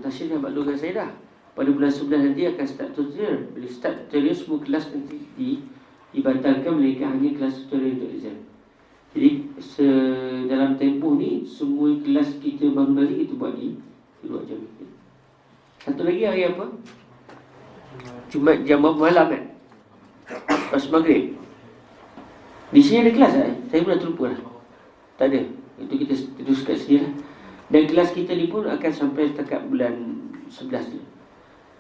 A: Tashin dah maklumkan saya dah. Pada bulan 11 nanti akan start tutorial. Bila start tutorial, semua kelas nanti dibatalkan, mereka hanya kelas tutorial untuk exam. Jadi dalam tempoh ni semua kelas kita baru-baru kita buat di luar jam. Satu lagi hari apa? Jumaat jam berapa malam kan? Pas maghrib. Di sini ada kelas saya pun dah terlupa lah. Tak ada. Itu kita terus kat sini lah. Dan kelas kita ni pun akan sampai setakat bulan 11 ni.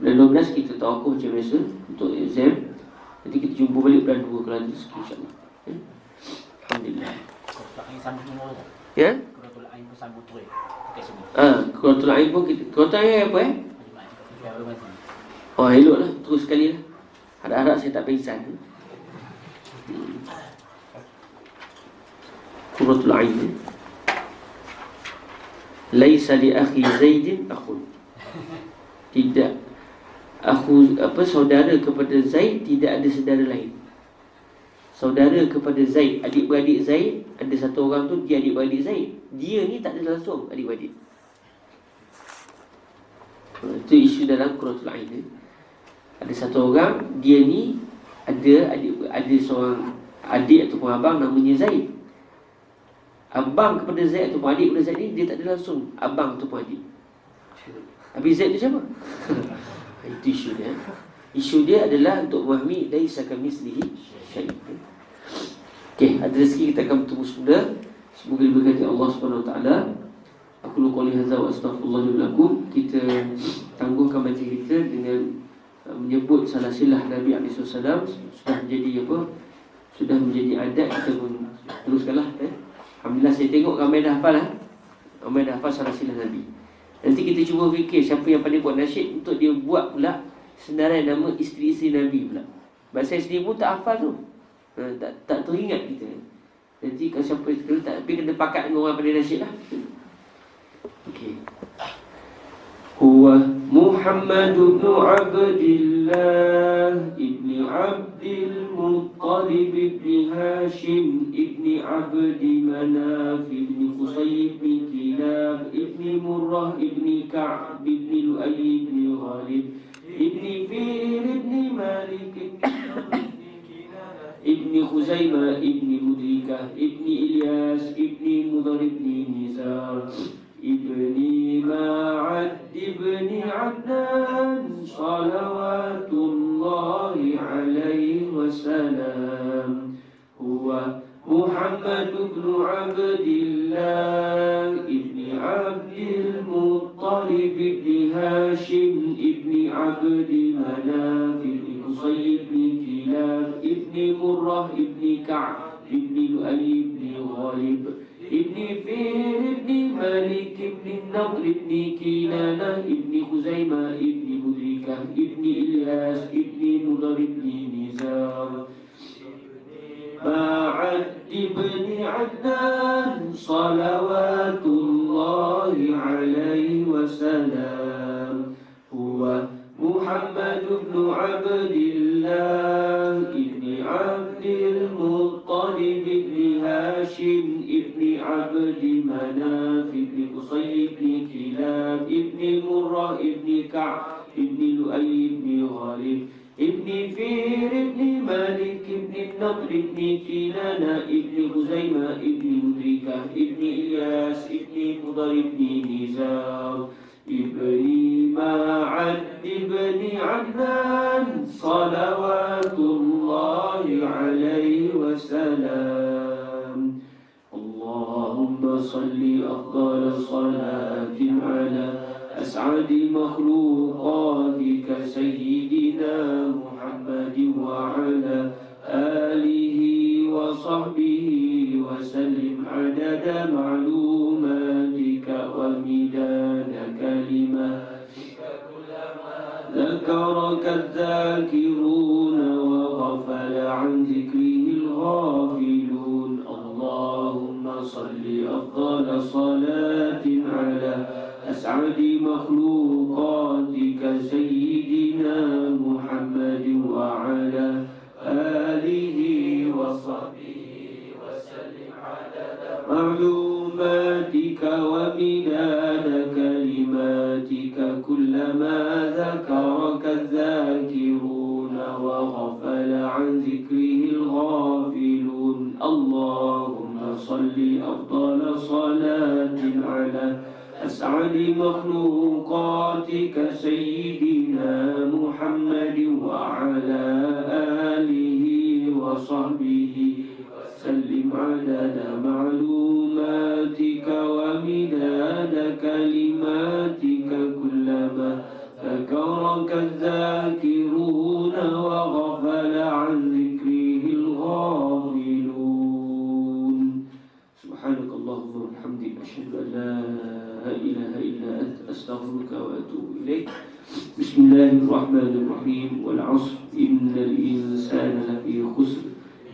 A: Bulan 12 kita tawakuf macam biasa untuk exam. Nanti kita jumpa balik bulan 2 kalau ada rezeki, insyaAllah. Alhamdulillah. Ya?
D: Quratul Ain pun sambut tu.
A: Quratul Ain pun kita. Quratul Ain apa Oh, eloklah, terus sekali lah. Harap-harap saya tak pengsan. Quratul Ain. Laisa li akhi Zaidin akhun. Tidak saudara kepada Zaid tidak ada saudara lain. Saudara kepada Zaid, adik-beradik Zaid, ada satu orang tu dia adik-beradik Zaid. Dia ni tak ada langsung adik-beradik. Itu isu dalam Quratul Ain. Ada satu orang, dia ni ada seorang adik ataupun abang namanya Zaid. Abang kepada Zaid ataupun adik kepada Zaid ni dia tak ada langsung abang ataupun adik. Habis Zaid tu siapa? Itu isu dia. Isu dia adalah untuk memahami laisa kamitslihi syai'. Okey, ada rezeki kita akan bertemu semula. Semoga diberkati Allah Subhanahu Wa Taala. Aku qouli hadza wa astaghfirullah li lakum. Kita tangguhkan baca kita dengan menyebut salasilah Nabi alaihi wasallam. Sudah menjadi adat, kita pun teruskanlah. Alhamdulillah saya tengok ramai dah hafal ramai dah hafal salasilah Nabi. Nanti kita cuba fikir siapa yang paling buat nasyid untuk dia buat pula senarai nama isteri-isteri Nabi pula. Sebab saya sendiri pun tak hafal tu. Tak teringat kita. Nanti kalau siapa kita tak, tapi kena pakat dengan orang pandai nasyid lah. Okey. Huwa Muhammad ibn Abdillah ibn Abdil Muttalib ibn Hashim ibn Abdi Manaf ibn Qusay ibn Kilab ibn Murrah ibn Ka'b ibn Lu'ay ibn Ghalib ibn Fir ibn Malik ibn Khuzaimah ibn Mudrikah ibn Ilyas ibn Mudhar ibn Nizar ibni Ma'ad ibni Adnan salawatullahi alaihi wasallam. Huwa Muhammad ibn Abdillah ibni Abdil Muttalib ibni Hashim ibni Abdi Manaf ibni Qusay ibni Kilab ibni Murrah ibni Ka'b ibni Lu'ay ibni Ghalib ibni Fir ibni Malik ibni Nadr ibni Kinanah ibni Khuzaimah ibni Mudrikah ibni Ilyas ibni Mudhar ibni Nizar Ma'ad ibni Adnan salawatullahi alaihi wasallam. Huwa Muhammad ibn Abdillah ibni Abdil هاشم ابن عبد مناف ابن قصي ابن كلاب ابن مرة ابن كعب ابن لؤي ابن غالب ابن فير ابن مالك ابن النضر ابن كنانة ابن خزيمة ابن مدركة ابن إلياس ابن مضر ابن نزار ابن معد ابن عدنان صلوات الله عليه وسلام. اللهم صل أفضل صلاة على أسعد مخلوقاتك سيدنا محمد وعلى آله وصحبه وسلم عدد معلوماتك ومداد كلماتك كلما ذكرك الذاكرون وغفل عن ذكره الغافلون. اللهم صل أفضل صلاة على أسعد مخلوقاتك سيدنا محمد وعلى آله وصحبه وسلم عدد معلوماتك ومداد كلماتك كلما ذكرك الذاكرون وغفل عن ذكره الغافلون. اللهم صل أفضل صلاة على أسعد مخلوقاتك سيدنا محمد وعلى آله وصحبه وسلم عدد معلوماتك ومداد كلماتك كلما ذكرك الذاكرون وغفل عن ذكره الغافلون. سبحانك اللهم وبحمدك أشهد أن لا إله إلا أنت أستغفرك وأتوب إليك. بسم الله الرحمن الرحيم. والعصر إن الإنسان لفي خسر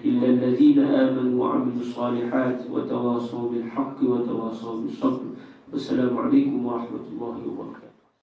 A: إلا الذين آمنوا وعملوا الصالحات وتواصوا بالحق وتواصوا بالصبر. والسلام عليكم ورحمة الله وبركاته.